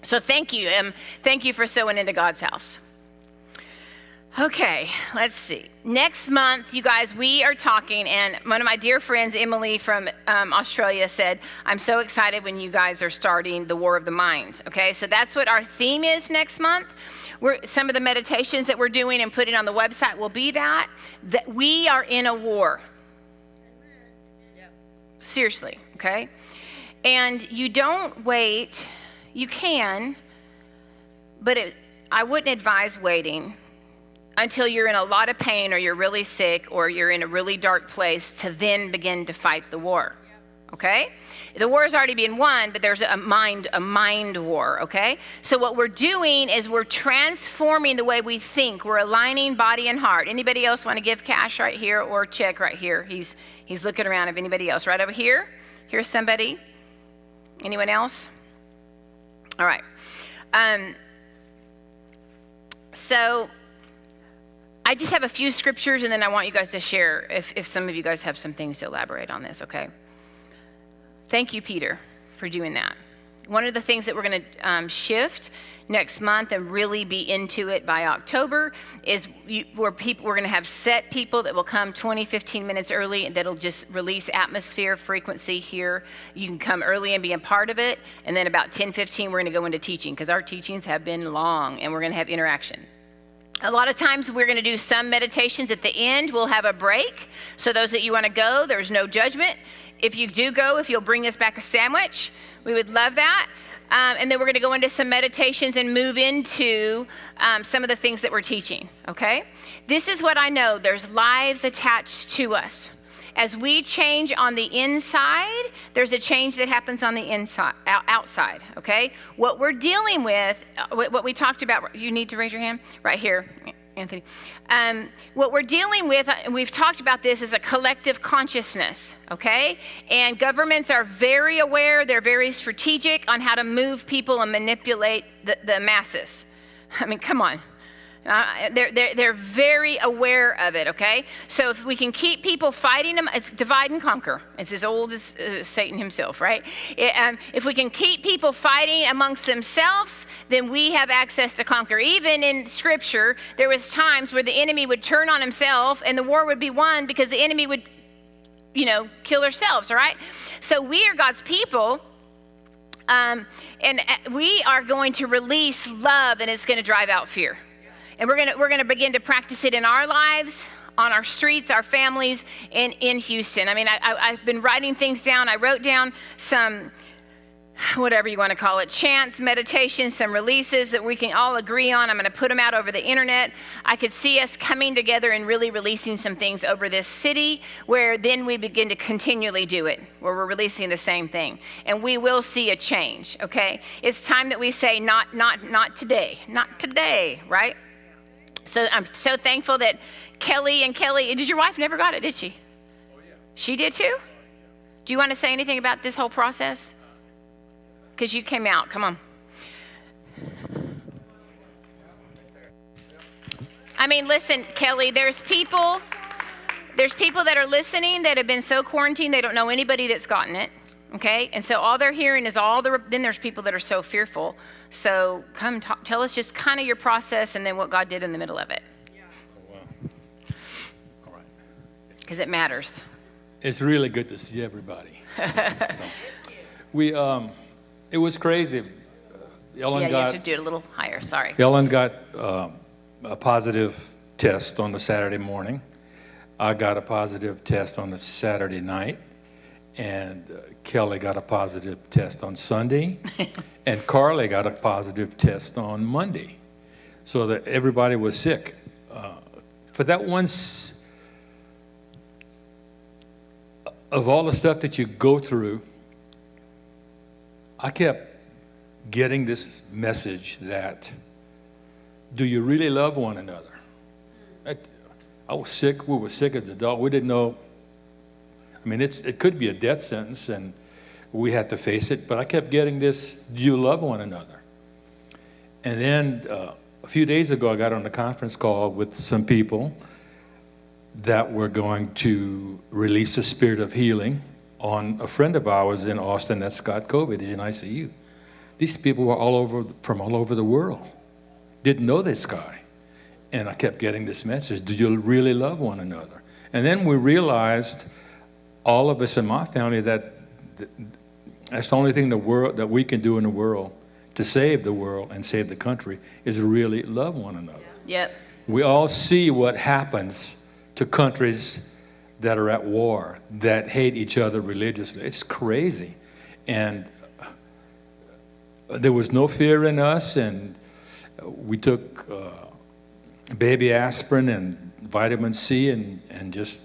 So thank you. Thank you for sowing into God's house. Okay, let's see. Next month, you guys, we are talking, and one of my dear friends, Emily from Australia, said, I'm so excited when you guys are starting the War of the Mind. Okay, so that's what our theme is next month. Some of the meditations that we're doing and putting on the website will be that we are in a war. Seriously, okay? And you don't wait. You can, but I wouldn't advise waiting until you're in a lot of pain, or you're really sick, or you're in a really dark place to then begin to fight the war, okay? The war has already been won, but there's a mind war, okay? So what we're doing is we're transforming the way we think. We're aligning body and heart. Anybody else want to give cash right here or check right here? He's looking around. If anybody else, right over here? Here's somebody. Anyone else? All right. So I just have a few scriptures, and then I want you guys to share if some of you guys have some things to elaborate on this, okay? Thank you, Peter, for doing that. One of the things that we're going to shift next month and really be into it by October is we're going to have set people that will come 20, 15 minutes early, and that'll just release atmosphere, frequency here. You can come early and be a part of it, and then about 10, 15, we're going to go into teaching, because our teachings have been long, and we're going to have interaction. A lot of times we're going to do some meditations at the end. We'll have a break. So those that you want to go, there's no judgment. If you do go, if you'll bring us back a sandwich, we would love that. And then we're going to go into some meditations and move into some of the things that we're teaching, okay? This is what I know. There's lives attached to us. As we change on the inside, there's a change that happens on the inside, outside, okay? What we're dealing with, what we talked about, you need to raise your hand right here, Anthony. What we're dealing with, and we've talked about this, is a collective consciousness, okay? And governments are very aware, they're very strategic on how to move people and manipulate the masses. I mean, come on. They're very aware of it, okay? So if we can keep people fighting them, it's divide and conquer. It's as old as Satan himself, right? If we can keep people fighting amongst themselves, then we have access to conquer. Even in Scripture, there was times where the enemy would turn on himself and the war would be won because the enemy would, kill ourselves, all right? So we are God's people. And we are going to release love, and it's going to drive out fear. And we're gonna begin to practice it in our lives, on our streets, our families, and in Houston. I mean, I've been writing things down. I wrote down some, whatever you want to call it, chants, meditations, some releases that we can all agree on. I'm going to put them out over the internet. I could see us coming together and really releasing some things over this city, where then we begin to continually do it, where we're releasing the same thing. And we will see a change, okay? It's time that we say, not today, right? So I'm so thankful that Kelly, did your wife never got it, did she? Oh, yeah. She did too? Do you want to say anything about this whole process? Because you came out, come on. I mean, listen, Kelly, there's people that are listening that have been so quarantined they don't know anybody that's gotten it, okay? And so all they're hearing is then there's people that are so fearful. So come tell us just kind of your process and then what God did in the middle of it. Yeah. Oh, wow. All right. Because it matters. It's really good to see everybody. So, it was crazy. Ellen you have to do it a little higher, sorry. Ellen got a positive test on the Saturday morning. I got a positive test on the Saturday night. And Kelly got a positive test on Sunday, and Carly got a positive test on Monday. So that everybody was sick. For that once, of all the stuff that you go through, I kept getting this message that, do you really love one another? I was sick, we were sick as adults, we didn't know. I mean, it could be a death sentence, and we had to face it. But I kept getting this, do you love one another? And then a few days ago, I got on a conference call with some people that were going to release a spirit of healing on a friend of ours in Austin that's got COVID. He's in ICU. These people were from all over the world. Didn't know this guy. And I kept getting this message, do you really love one another? And then we realized, all of us in my family, that that's the only thing that we can do in the world to save the world and save the country is really love one another. Yep. We all see what happens to countries that are at war, that hate each other religiously. It's crazy. And there was no fear in us, and we took baby aspirin and vitamin C and just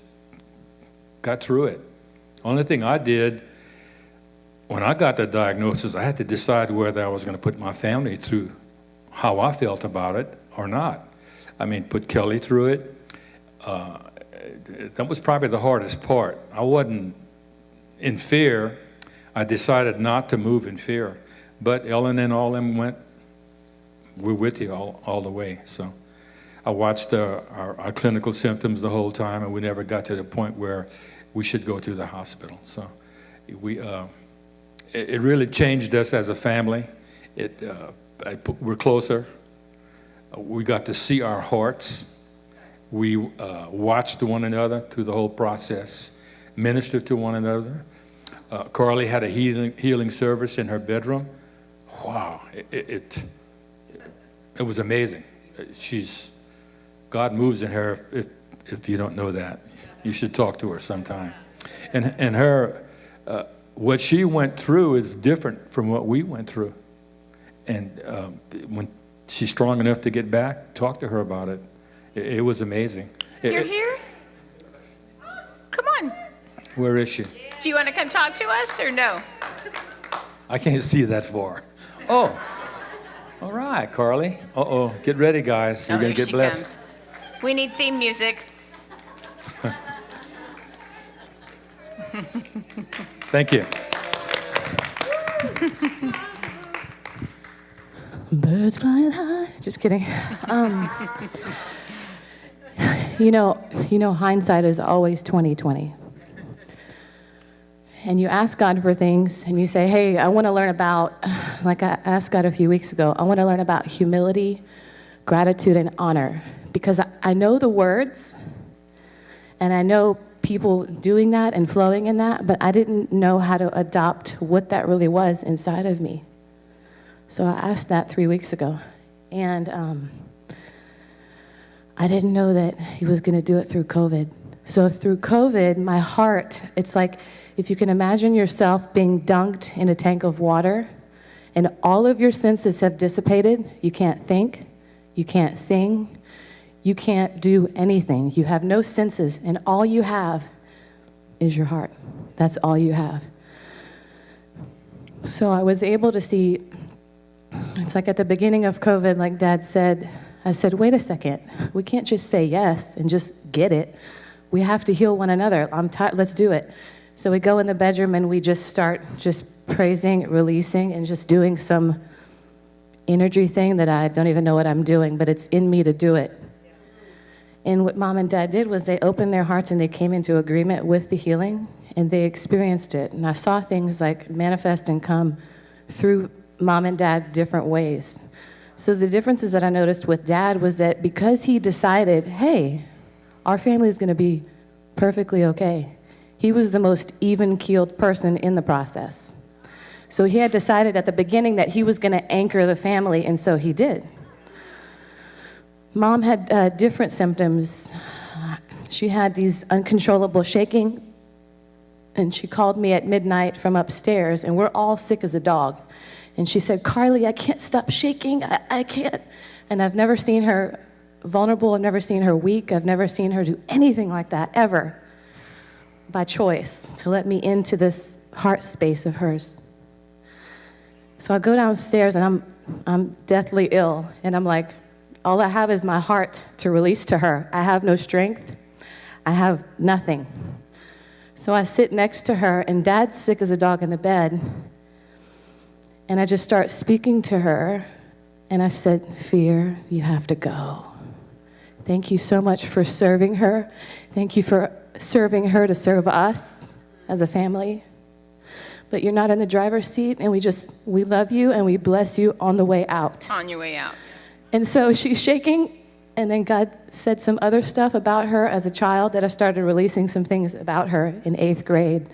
got through it. Only thing I did, when I got the diagnosis, I had to decide whether I was going to put my family through how I felt about it or not. I mean, put Kelly through it. That was probably the hardest part. I wasn't in fear. I decided not to move in fear. But Ellen and all them we're with you all the way. So I watched our clinical symptoms the whole time, and we never got to the point where we should go to the hospital. So it really changed us as a family. We're closer. We got to see our hearts. We watched one another through the whole process, ministered to one another. Carly had a healing service in her bedroom. Wow, it was amazing. God moves in her. If you don't know that, you should talk to her sometime. And her, what she went through is different from what we went through. And when she's strong enough to get back, talk to her about it. It was amazing. You're here? Come on. Where is she? Do you want to come talk to us or no? I can't see that far. Oh, all right, Carly. Uh-oh, get ready, guys. You're going to get blessed. Comes. We need theme music. Thank you. Birds flying high. Just kidding. You know, hindsight is always 20/20. And you ask God for things, and you say, hey, I want to learn about, like I asked God a few weeks ago, I want to learn about humility, gratitude, and honor. Because I know the words, and I know people doing that and flowing in that, but I didn't know how to adopt what that really was inside of me. So I asked that 3 weeks ago. And I didn't know that he was going to do it through COVID. So through COVID, my heart, it's like if you can imagine yourself being dunked in a tank of water and all of your senses have dissipated. You can't think, you can't sing, you can't do anything. You have no senses, and all you have is your heart. That's all you have. So I was able to see, it's like at the beginning of COVID, like Dad said, I said, wait a second. We can't just say yes and just get it. We have to heal one another. I'm tired. Let's do it. So we go in the bedroom and we just start just praising, releasing, and just doing some energy thing that I don't even know what I'm doing, but it's in me to do it. And what Mom and Dad did was they opened their hearts and they came into agreement with the healing, and they experienced it. And I saw things like manifest and come through Mom and Dad different ways. So the differences that I noticed with Dad was that because he decided, hey, our family is going to be perfectly okay, he was the most even-keeled person in the process. So he had decided at the beginning that he was going to anchor the family, and so he did. Mom had different symptoms. She had these uncontrollable shaking, and she called me at midnight from upstairs, and we're all sick as a dog. And she said, Carly, I can't stop shaking. I can't. And I've never seen her vulnerable. I've never seen her weak. I've never seen her do anything like that, ever, by choice, to let me into this heart space of hers. So I go downstairs, and I'm deathly ill. And I'm like, all I have is my heart to release to her. I have no strength. I have nothing. So I sit next to her, and Dad's sick as a dog in the bed. And I just start speaking to her, and I said, Fear, you have to go. Thank you so much for serving her. Thank you for serving her to serve us as a family. but you're not in the driver's seat, and we love you and we bless you on the way out. On your way out. And so she's shaking, and then God said some other stuff about her as a child that I started releasing some things about her in 8th grade.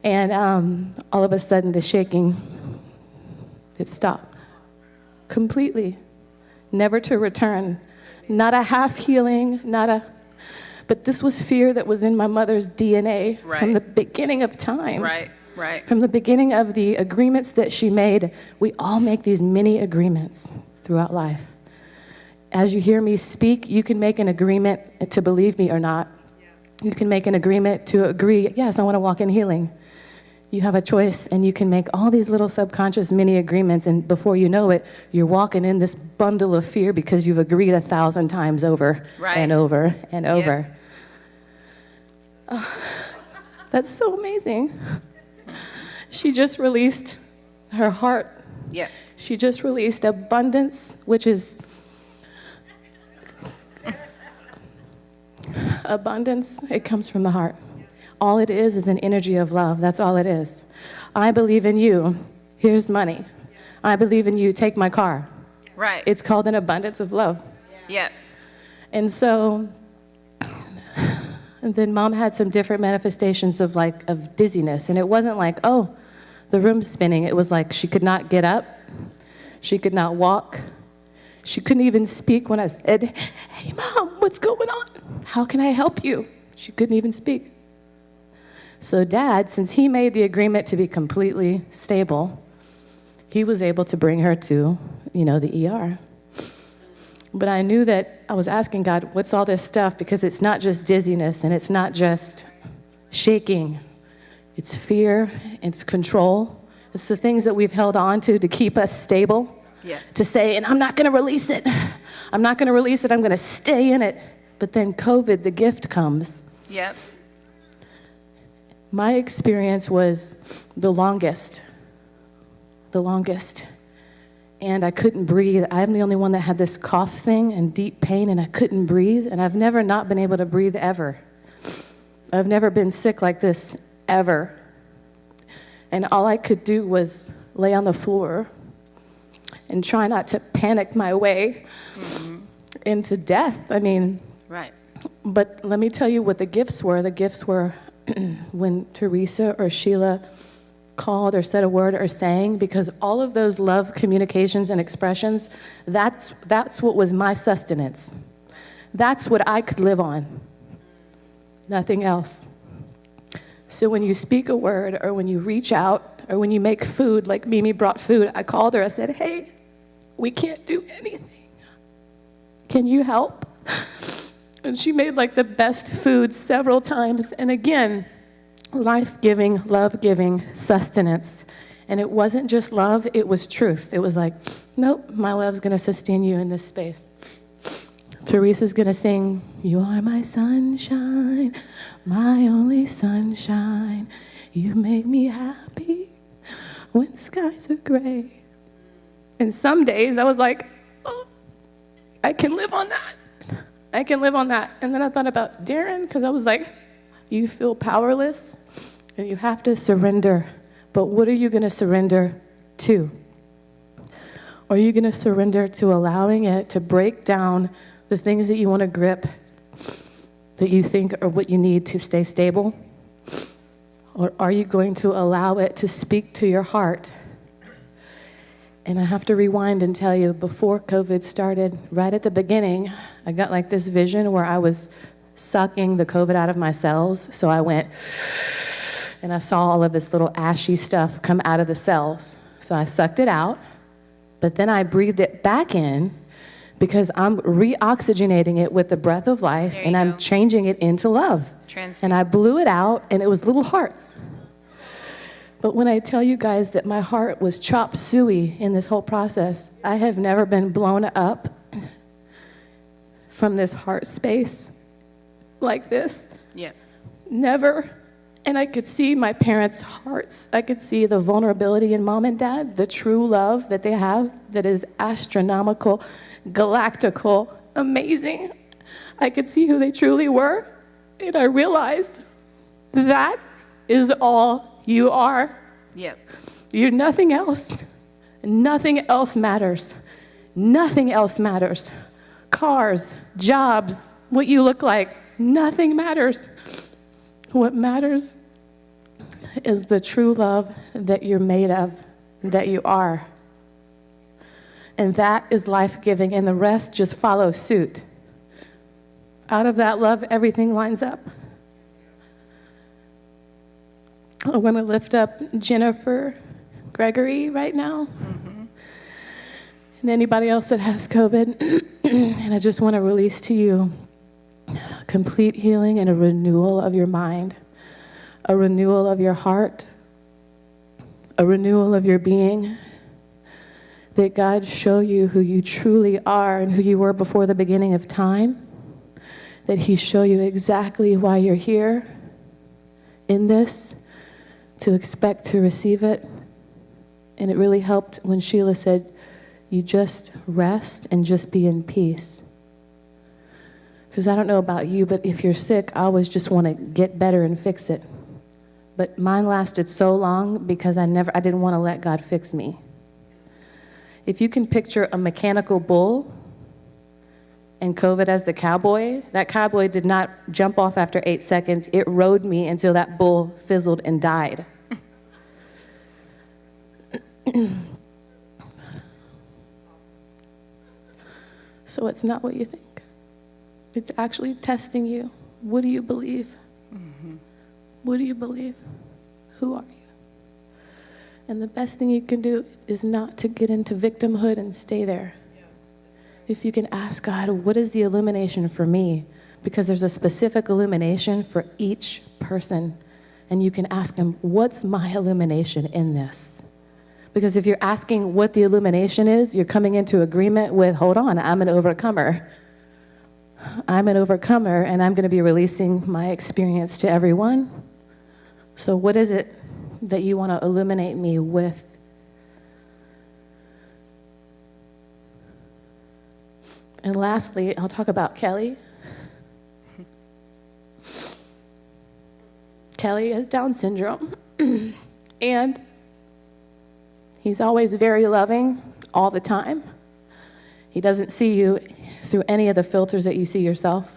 And all of a sudden, the shaking, it stopped completely, never to return. Not a half healing, but this was fear that was in my mother's DNA from the beginning of time. Right. From the beginning of the agreements that she made. We all make these mini agreements throughout life. As you hear me speak, you can make an agreement to believe me or not. You can make an agreement to agree, yes, I want to walk in healing. You have a choice, and you can make all these little subconscious mini agreements, and before you know it, you're walking in this bundle of fear because you've agreed 1,000 times over and over and over. Oh, that's so amazing. She just released her heart. Yeah. She just released abundance, which is abundance. It comes from the heart. All it is an energy of love. That's all it is. I believe in you. Here's money. I believe in you. Take my car. Right. It's called an abundance of love. Yeah. And so, and then Mom had some different manifestations of dizziness. And it wasn't like, oh, the room's spinning. It was like she could not get up. She could not walk. She couldn't even speak when I said, hey, Mom, what's going on? How can I help you? She couldn't even speak. So Dad, since he made the agreement to be completely stable, he was able to bring her to, the ER. But I knew that I was asking God, what's all this stuff? Because it's not just dizziness, and it's not just shaking. It's fear, it's control. It's the things that we've held on to keep us stable. Yeah. To say, and I'm not going to release it. I'm not going to release it. I'm going to stay in it. But then COVID, the gift comes. Yep. My experience was the longest. And I couldn't breathe. I'm the only one that had this cough thing and deep pain, and I couldn't breathe. And I've never not been able to breathe ever. I've never been sick like this ever. And all I could do was lay on the floor and try not to panic my way into death. Right. But let me tell you what the gifts were. The gifts were when Teresa or Sheila called or said a word or sang, because all of those love communications and expressions, that's what was my sustenance. That's what I could live on. Nothing else. So when you speak a word, or when you reach out, or when you make food, like Mimi brought food, I called her, I said, hey, we can't do anything. Can you help? And she made the best food several times. And again, life-giving, love-giving sustenance. And it wasn't just love, it was truth. It was like, nope, my love's gonna sustain you in this space. Teresa's gonna sing, you are my sunshine, my only sunshine. You make me happy when skies are gray. And some days I was like, oh, I can live on that. I can live on that. And then I thought about Darren, because I was like, you feel powerless and you have to surrender. But what are you going to surrender to? Are you going to surrender to allowing it to break down the things that you want to grip, that you think are what you need to stay stable? Or are you going to allow it to speak to your heart? And I have to rewind and tell you, before COVID started, right at the beginning, I got this vision where I was sucking the COVID out of my cells. So I went, and I saw all of this little ashy stuff come out of the cells. So I sucked it out, but then I breathed it back in, because I'm reoxygenating it with the breath of life, and I'm changing it into love. And I blew it out, and it was little hearts. But when I tell you guys that my heart was chop suey in this whole process, I have never been blown up from this heart space like this. Yeah. Never. And I could see my parents' hearts. I could see the vulnerability in Mom and Dad, the true love that they have that is astronomical, galactical, amazing. I could see who they truly were, and I realized that is all you are. Yep. You're nothing else. Nothing else matters. Nothing else matters. Cars, jobs, what you look like, nothing matters. What matters is the true love that you're made of, that you are. And that is life-giving, and the rest just follows suit. Out of that love, everything lines up. I want to lift up Jennifer Gregory right now, and anybody else that has COVID. And I just want to release to you complete healing and a renewal of your mind, a renewal of your heart, a renewal of your being. That God show you who you truly are and who you were before the beginning of time. That He show you exactly why you're here in this, to expect to receive it. And it really helped when Sheila said, you just rest and just be in peace. Because I don't know about you, but if you're sick, I always just want to get better and fix it. But mine lasted so long because I didn't want to let God fix me. If you can picture a mechanical bull and COVID as the cowboy, that cowboy did not jump off after 8 seconds. It rode me until that bull fizzled and died. So it's not what you think. It's actually testing you. What do you believe? What do you believe? Who are you? And the best thing you can do is not to get into victimhood and stay there. If you can ask God, what is the illumination for me? Because there's a specific illumination for each person. And you can ask Him, what's my illumination in this? Because if you're asking what the illumination is, you're coming into agreement with, hold on, I'm an overcomer. I'm an overcomer, and I'm going to be releasing my experience to everyone. So what is it that you want to illuminate me with? And lastly, I'll talk about Kelly. Kelly has Down syndrome, and he's always very loving all the time. He doesn't see you through any of the filters that you see yourself.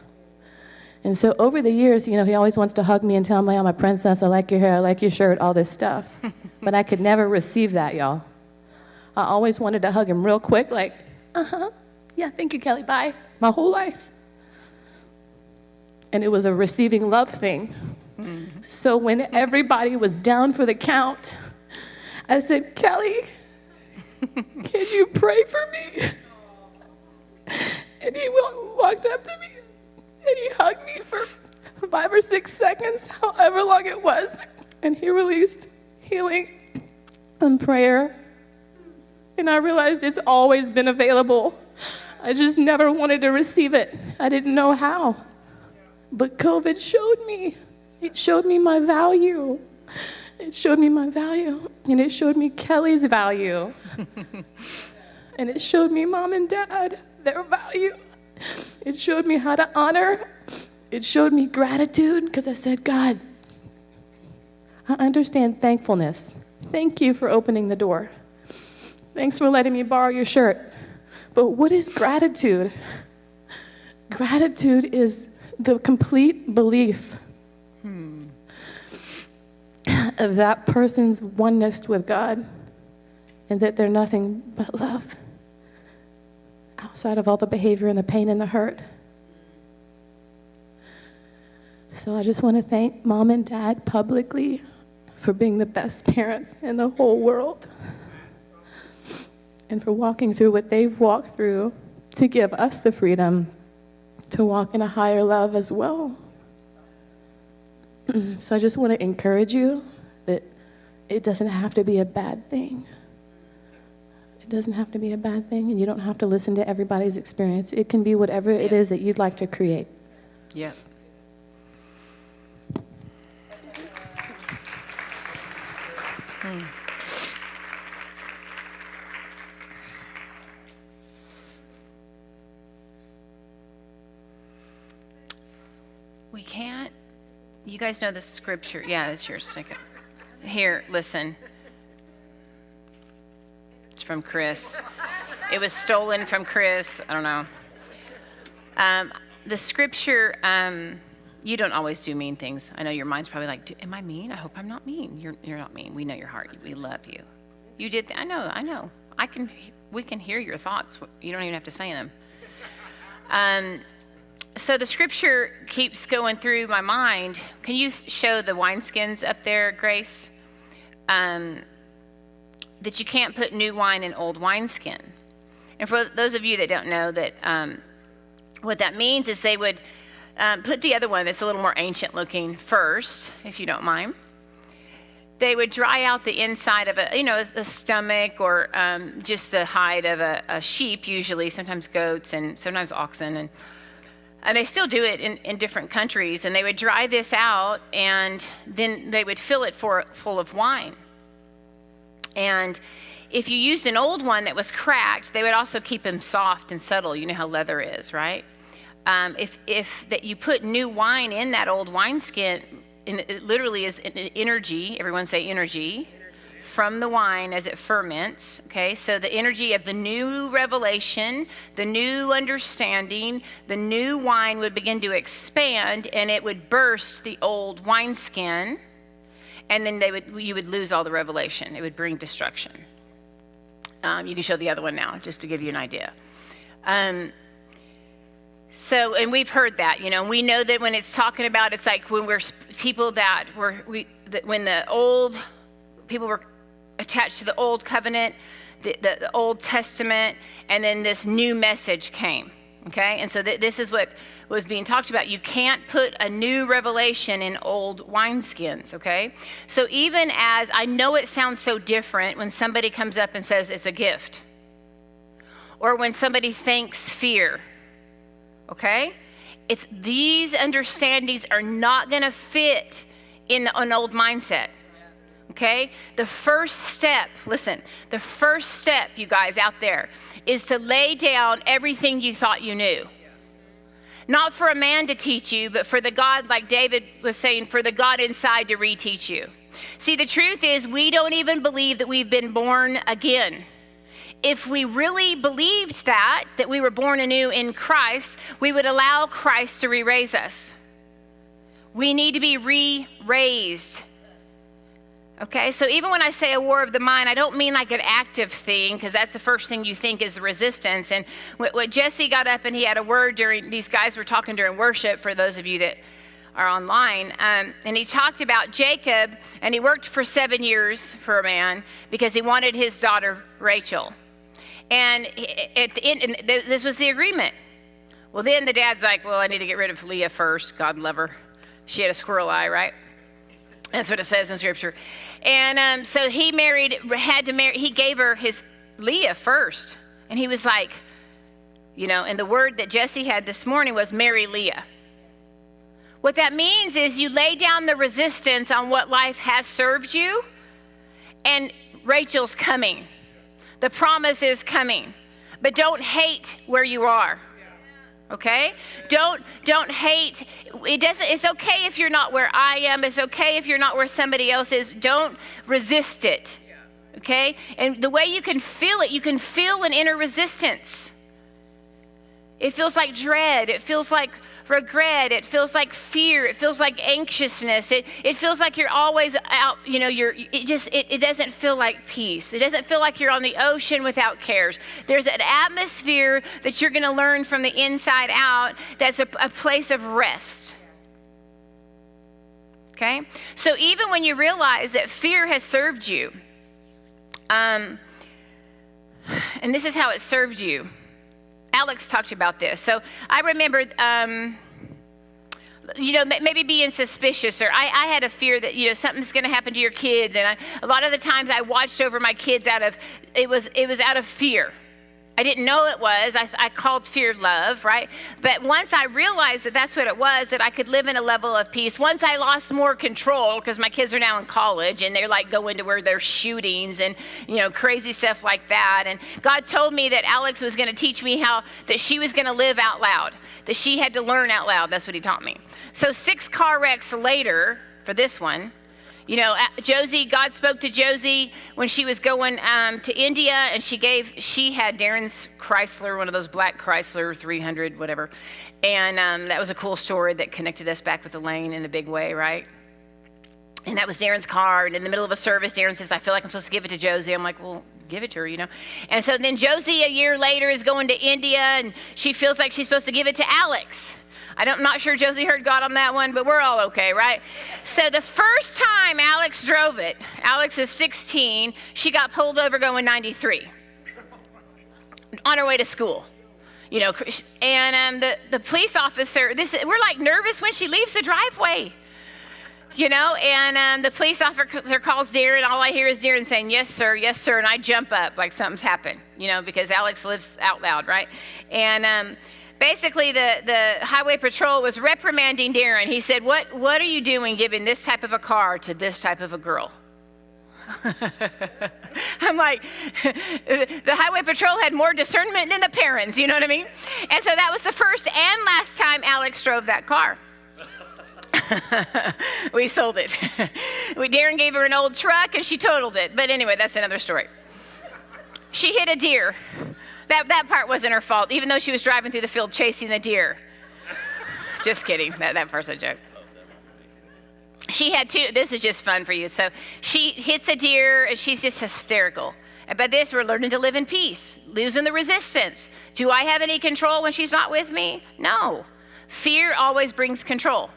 And so over the years, he always wants to hug me and tell me I'm a princess, I like your hair, I like your shirt, all this stuff. But I could never receive that, y'all. I always wanted to hug him real quick, like, yeah, thank you, Kelly, bye, my whole life. And it was a receiving love thing. So when everybody was down for the count, I said, Kelly, can you pray for me? And he walked up to me and he hugged me for 5 or 6 seconds, however long it was. And he released healing and prayer. And I realized it's always been available. I just never wanted to receive it. I didn't know how. But COVID showed me. It showed me my value. It showed me my value. And it showed me Kelly's value. And it showed me Mom and Dad, their value. It showed me how to honor. It showed me gratitude, because I said, God, I understand thankfulness. Thank you for opening the door. Thanks for letting me borrow your shirt. But what is gratitude? Gratitude is the complete belief of that person's oneness with God, and that they're nothing but love outside of all the behavior and the pain and the hurt. So I just want to thank Mom and Dad publicly for being the best parents in the whole world, and for walking through what they've walked through to give us the freedom to walk in a higher love as well. So I just want to encourage you that it doesn't have to be a bad thing. It doesn't have to be a bad thing, and you don't have to listen to everybody's experience. It can be whatever it is that you'd like to create. Yeah. We can't, you guys know the scripture. Yeah, it's yours. Take it. Here, listen. It's from Chris. It was stolen from Chris. I don't know. The scripture, you don't always do mean things. I know your mind's probably like, am I mean? I hope I'm not mean. You're not mean. We know your heart. We love you. You did. I know. We can hear your thoughts. You don't even have to say them. So the scripture keeps going through my mind. Can you show the wineskins up there, Grace? That you can't put new wine in old wineskin. And for those of you that don't know that, what that means is they would put the other one that's a little more ancient looking first, if you don't mind. They would dry out the inside of the stomach or just the hide of a sheep, usually, sometimes goats and sometimes oxen. And they still do it in different countries. And they would dry this out, and then they would fill it full of wine. And if you used an old one that was cracked, they would also keep them soft and subtle. You know how leather is, right? If that you put new wine in that old wineskin, and it literally is energy. Everyone say energy. From the wine as it ferments, okay? So the energy of the new revelation, the new understanding, the new wine would begin to expand, and it would burst the old wineskin, and then you would lose all the revelation. It would bring destruction. You can show the other one now, just to give you an idea. So, and we've heard that, we know that when it's talking about, it's like when we're people when the old people were attached to the old covenant, the Old Testament, and then this new message came, okay? And so this is what was being talked about. You can't put a new revelation in old wineskins, okay? So even as, I know it sounds so different when somebody comes up and says it's a gift, or when somebody thanks fear, okay? If these understandings are not gonna fit in an old mindset, okay? The first step, listen, the first step, you guys out there, is to lay down everything you thought you knew. Not for a man to teach you, but for the God, like David was saying, for the God inside to reteach you. See, the truth is, we don't even believe that we've been born again. If we really believed that we were born anew in Christ, we would allow Christ to re-raise us. We need to be re-raised. Okay, so even when I say a war of the mind, I don't mean like an active thing, because that's the first thing you think is the resistance. And what Jesse got up and he had a word these guys were talking during worship, for those of you that are online, and he talked about Jacob, and he worked for 7 years for a man because he wanted his daughter Rachel. And at the end, this was the agreement. Well, then the dad's like, well, I need to get rid of Leah first. God love her. She had a squirrel eye, right? That's what it says in scripture. And so he he gave her his Leah first. And he was like, and the word that Jesse had this morning was marry Leah. What that means is you lay down the resistance on what life has served you, and Rachel's coming. The promise is coming. But don't hate where you are. Okay? Don't hate. It's okay if you're not where I am. It's okay if you're not where somebody else is. Don't resist it. Okay? And the way you can feel it, you can feel an inner resistance. It feels like dread. It feels like regret. It feels like fear. It feels like anxiousness. It feels like you're always out, it doesn't feel like peace. It doesn't feel like you're on the ocean without cares. There's an atmosphere that you're going to learn from the inside out that's a place of rest. Okay? So even when you realize that fear has served you, and this is how it served you. Alex talked about this. So I remember, maybe being suspicious, or I had a fear that, something's going to happen to your kids. And a lot of the times I watched over my kids it was out of fear. I didn't know it was. I called fear love, right? But once I realized that that's what it was, that I could live in a level of peace. Once I lost more control, because my kids are now in college and they're like going to where there's shootings and, crazy stuff like that. And God told me that Alex was going to teach me that she was going to live out loud, that she had to learn out loud. That's what he taught me. So 6 car wrecks later, for this one, You know, Josie, God spoke to Josie when she was going to India, and she had Darren's Chrysler, one of those black Chrysler 300, whatever. And that was a cool story that connected us back with Elaine in a big way, right? And that was Darren's car. And in the middle of a service, Darren says, I feel like I'm supposed to give it to Josie. I'm like, well, give it to her, you know. And so then Josie, a year later, is going to India, and she feels like she's supposed to give it to Alex. I'm not sure Josie heard God on that one, but we're all okay, right? So the first time Alex drove it, Alex is 16, she got pulled over going 93 on her way to school. You know, and the police officer, we're like nervous when she leaves the driveway. You know, and the police officer calls Darren. All I hear is Darren saying, yes, sir, and I jump up like something's happened, you know, because Alex lives out loud, right? And basically the highway patrol was reprimanding Darren. He said, what are you doing giving this type of a car to this type of a girl? I'm like, the highway patrol had more discernment than the parents, you know what I mean? And so that was the first and last time Alex drove that car. We sold it. Darren gave her an old truck and she totaled it. But anyway, that's another story. She hit a deer. That part wasn't her fault, even though she was driving through the field chasing the deer. Just kidding. That part's a joke. She had two. This is just fun for you. So she hits a deer and she's just hysterical. And by this, we're learning to live in peace, losing the resistance. Do I have any control when she's not with me? No. Fear always brings control.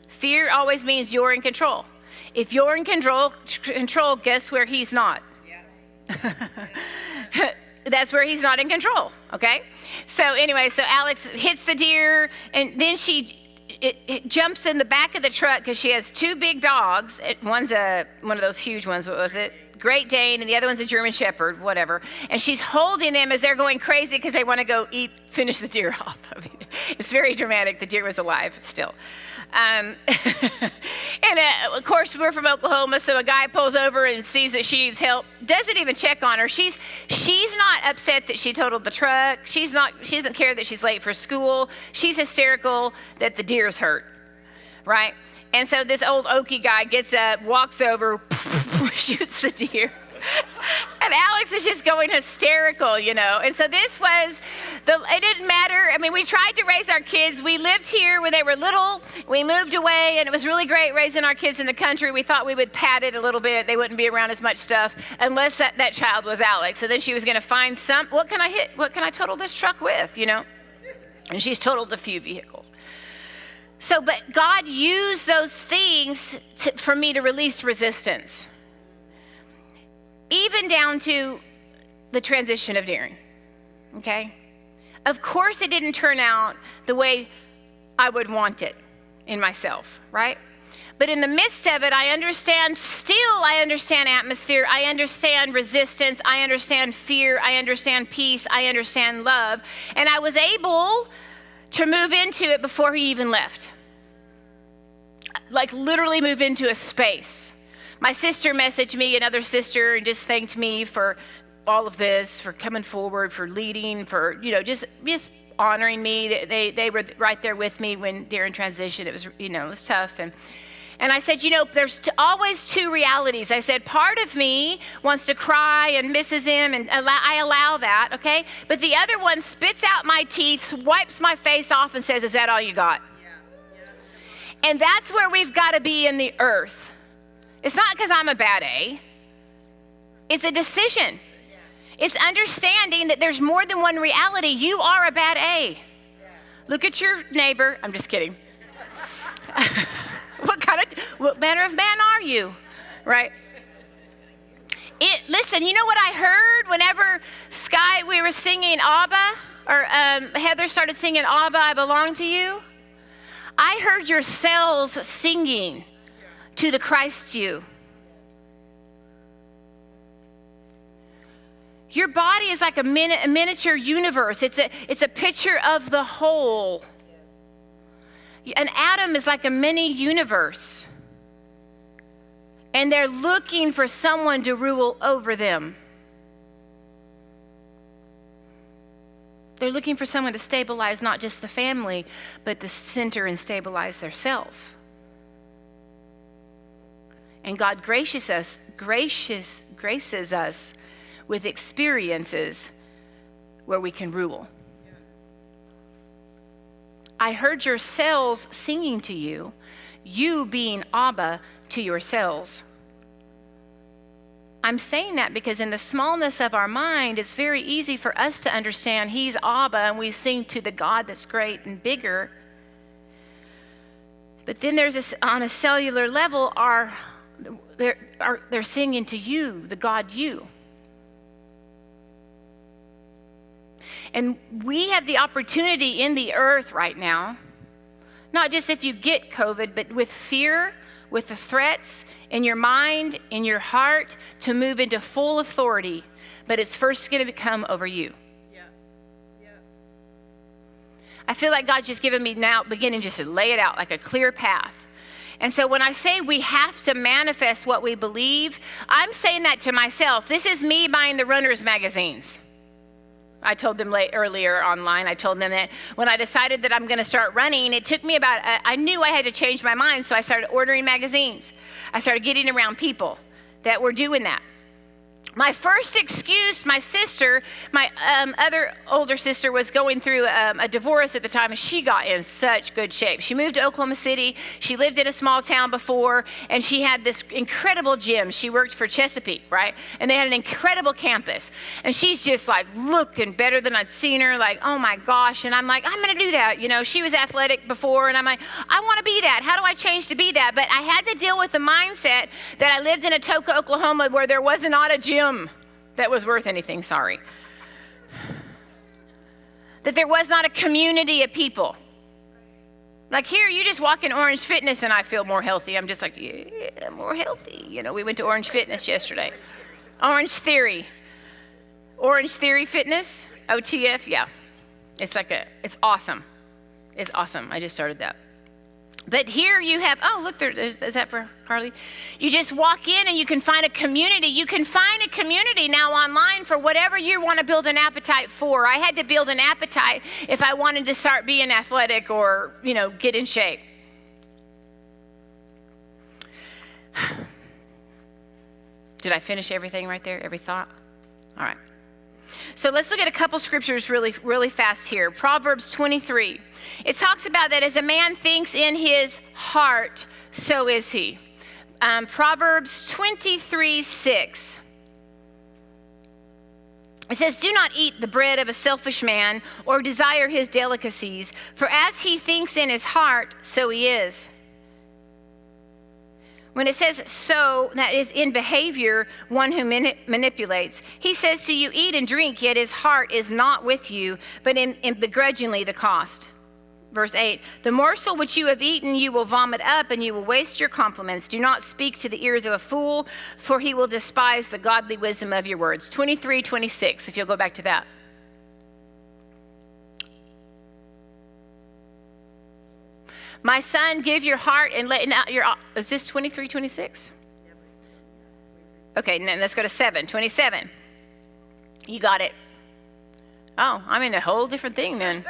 Fear always means you're in control. If you're in control, guess where he's not? Yeah. That's where he's not in control, okay? So anyway, so Alex hits the deer, and then it jumps in the back of the truck because she has two big dogs. One's one of those huge ones, what was it? Great Dane, and the other one's a German Shepherd, whatever. And she's holding them as they're going crazy because they want to go finish the deer off. I mean, it's very dramatic. The deer was alive still. And of course, we're from Oklahoma, so a guy pulls over and sees that she needs help, doesn't even check on her. She's not upset that she totaled the truck. She doesn't care that she's late for school. She's hysterical that the deer's hurt, right? And so this old Okie guy gets up, walks over, shoots the deer. And Alex is just going hysterical, you know. And so it didn't matter. I mean, we tried to raise our kids. We lived here when they were little. We moved away, and it was really great raising our kids in the country. We thought we would pad it a little bit. They wouldn't be around as much stuff unless that child was Alex. So then she was going to find what can I total this truck with, you know? And she's totaled a few vehicles. So, but God used those things for me to release resistance. Even down to the transition of Darren, okay? Of course it didn't turn out the way I would want it in myself, right? But in the midst of it, I understand atmosphere, I understand resistance, I understand fear, I understand peace, I understand love. And I was able to move into it before he even left. Like literally move into a space. My sister messaged me, another sister, and just thanked me for all of this, for coming forward, for leading, for, you know, just honoring me. They were right there with me when Darren transitioned. It was, you know, it was tough. And I said, you know, there's always two realities. I said, part of me wants to cry and misses him, and I allow that, okay? But the other one spits out my teeth, wipes my face off, and says, is that all you got? Yeah. And that's where we've got to be in the earth. It's not because I'm a bad A. It's a decision. It's understanding that there's more than one reality. You are a bad A. Look at your neighbor. I'm just kidding. What manner of man are you? Right? Listen, you know what I heard whenever we were singing Abba, or Heather started singing Abba, I belong to you? I heard your cells singing to the Christ you. Your body is like a miniature universe. It's a picture of the whole. An atom is like a mini universe. And they're looking for someone to rule over them. They're looking for someone to stabilize not just the family, but to center and stabilize their self. And God graces us with experiences where we can rule. I heard your cells singing to you, you being Abba to your cells. I'm saying that because in the smallness of our mind, it's very easy for us to understand he's Abba and we sing to the God that's great and bigger. But then there's this, on a cellular level, they're singing to you, the God you. And we have the opportunity in the earth right now, not just if you get COVID, but with fear, with the threats in your mind, in your heart, to move into full authority. But it's first going to come over you. I feel like God's just given me now, beginning just to lay it out like a clear path. And so when I say we have to manifest what we believe, I'm saying that to myself. This is me buying the Runner's magazines. I told them earlier online, I told them that when I decided that I'm going to start running, it took me I knew I had to change my mind, so I started ordering magazines. I started getting around people that were doing that. My first excuse, my sister, my other older sister was going through a divorce at the time, and she got in such good shape. She moved to Oklahoma City. She lived in a small town before, and she had this incredible gym. She worked for Chesapeake, right? And they had an incredible campus. And she's just like looking better than I'd seen her, like, oh my gosh. And I'm like, I'm going to do that. You know, she was athletic before, and I'm like, I want to be that. How do I change to be that? But I had to deal with the mindset that I lived in Atoka, Oklahoma, where there was not a gym that was worth anything, sorry. That there was not a community of people. Like here, you just walk in Orange Fitness and I feel more healthy. I'm just like, yeah, more healthy. You know, we went to Orange Fitness yesterday. Orange Theory Fitness, OTF, yeah. It's awesome. It's awesome. I just started that. But here you have, oh, look, is that for Carly? You just walk in and you can find a community. You can find a community now online for whatever you want to build an appetite for. I had to build an appetite if I wanted to start being athletic or, you know, get in shape. Did I finish everything right there? Every thought? All right. So let's look at a couple scriptures really, really fast here. Proverbs 23. It talks about that as a man thinks in his heart, so is he. Proverbs 23:6. It says, do not eat the bread of a selfish man or desire his delicacies, for as he thinks in his heart, so he is. When it says so, that is in behavior, one who manipulates. He says to you, eat and drink, yet his heart is not with you, but in begrudgingly the cost. Verse 8, the morsel which you have eaten you will vomit up, and you will waste your compliments. Do not speak to the ears of a fool, for he will despise the godly wisdom of your words. 23:26, if you'll go back to that. My son, give your heart and let out your... Is this 23:26? Okay, now let's go to 27. You got it. Oh, I'm in a whole different thing then.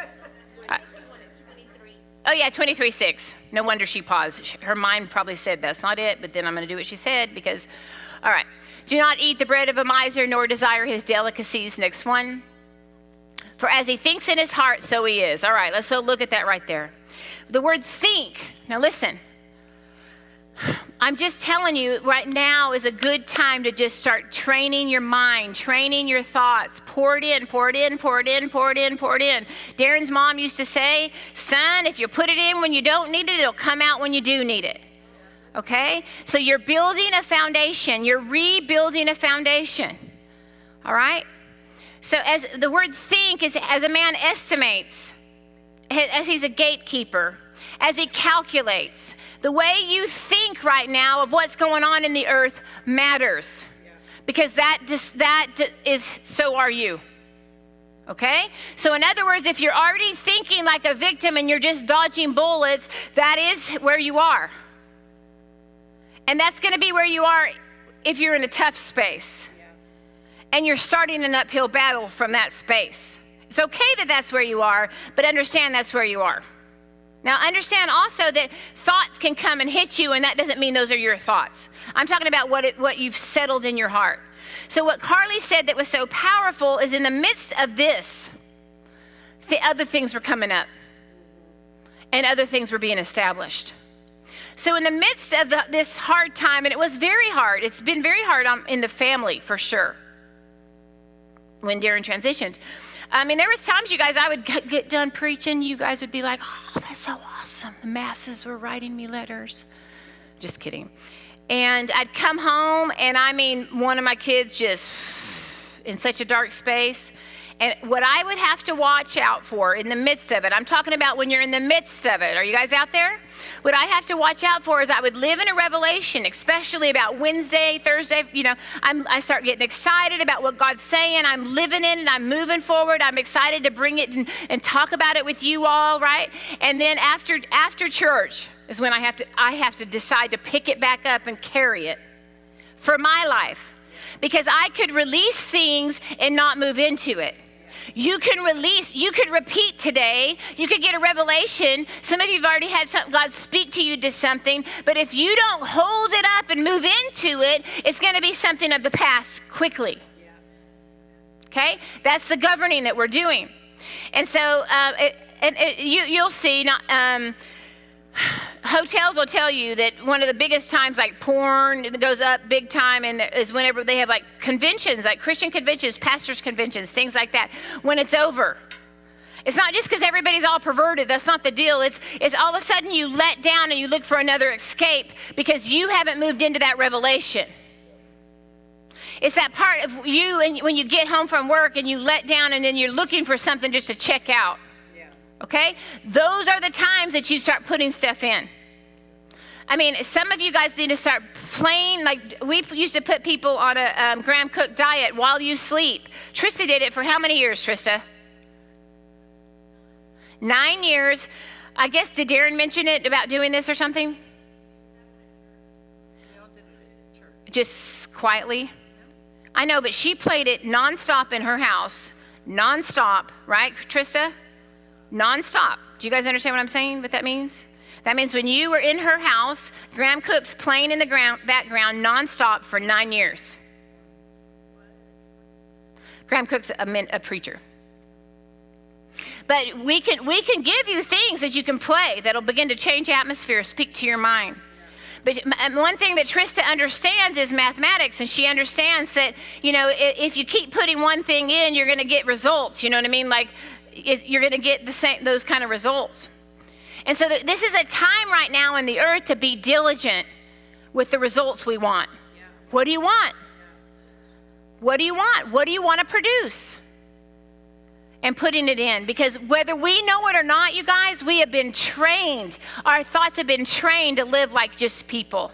Oh yeah, 23:6. No wonder she paused. Her mind probably said that's not it, but then I'm going to do what she said because... All right. Do not eat the bread of a miser, nor desire his delicacies. Next one. For as he thinks in his heart, so he is. All right, let's look at that right there. The word think, now listen, I'm just telling you right now is a good time to just start training your mind, training your thoughts. Pour it in. Darren's mom used to say, son, if you put it in when you don't need it, it'll come out when you do need it. Okay? So you're building a foundation. You're rebuilding a foundation. All right? So as the word think is as a man estimates, as he's a gatekeeper, as he calculates. The way you think right now of what's going on in the earth matters. Because that is, so are you. Okay? So in other words, if you're already thinking like a victim and you're just dodging bullets, that is where you are. And that's going to be where you are if you're in a tough space. And you're starting an uphill battle from that space. It's okay that that's where you are, but understand that's where you are. Now, understand also that thoughts can come and hit you, and that doesn't mean those are your thoughts. I'm talking about what you've settled in your heart. So what Carly said that was so powerful is in the midst of this, the other things were coming up, and other things were being established. So in the midst of this hard time, and it was very hard. It's been very hard in the family, for sure, when Darren transitioned. I mean, there was times, you guys, I would get done preaching. You guys would be like, oh, that's so awesome. The masses were writing me letters. Just kidding. And I'd come home, and I mean, one of my kids just in such a dark space. And what I would have to watch out for in the midst of it, I'm talking about when you're in the midst of it. Are you guys out there? What I have to watch out for is I would live in a revelation, especially about Wednesday, Thursday. You know, I start getting excited about what God's saying. I'm living in it. I'm moving forward. I'm excited to bring it and talk about it with you all, right? And then after church is when I have to decide to pick it back up and carry it for my life. Because I could release things and not move into it. You could repeat today. You could get a revelation. Some of you have already had God speak to you to something, but if you don't hold it up and move into it, it's going to be something of the past quickly. Okay? That's the governing that we're doing. And so you'll see, hotels will tell you that one of the biggest times, like porn goes up big time, and is whenever they have like conventions, like Christian conventions, pastors' conventions, things like that, when it's over. It's not just because everybody's all perverted. That's not the deal. It's all of a sudden you let down and you look for another escape because you haven't moved into that revelation. It's that part of you, and when you get home from work and you let down and then you're looking for something just to check out. Okay? Those are the times that you start putting stuff in. I mean, some of you guys need to start playing, like we used to put people on a Graham Cook diet while you sleep. Trista did it for how many years, Trista? 9 years. I guess, did Darren mention it about doing this or something? Just quietly? I know, but she played it nonstop in her house. Nonstop, right, Trista? Nonstop. Do you guys understand what I'm saying, what that means? That means when you were in her house, Graham Cook's playing in the background nonstop for 9 years. Graham Cook's a preacher. But we can give you things that you can play that'll begin to change atmosphere, speak to your mind. But one thing that Trista understands is mathematics, and she understands that, you know, if you keep putting one thing in, you're going to get results. You know what I mean? Like, you're going to get those kind of results. And so this is a time right now in the earth to be diligent with the results we want. Yeah. What do you want? What do you want? What do you want to produce? And putting it in. Because whether we know it or not, you guys, we have been trained. Our thoughts have been trained to live like just people.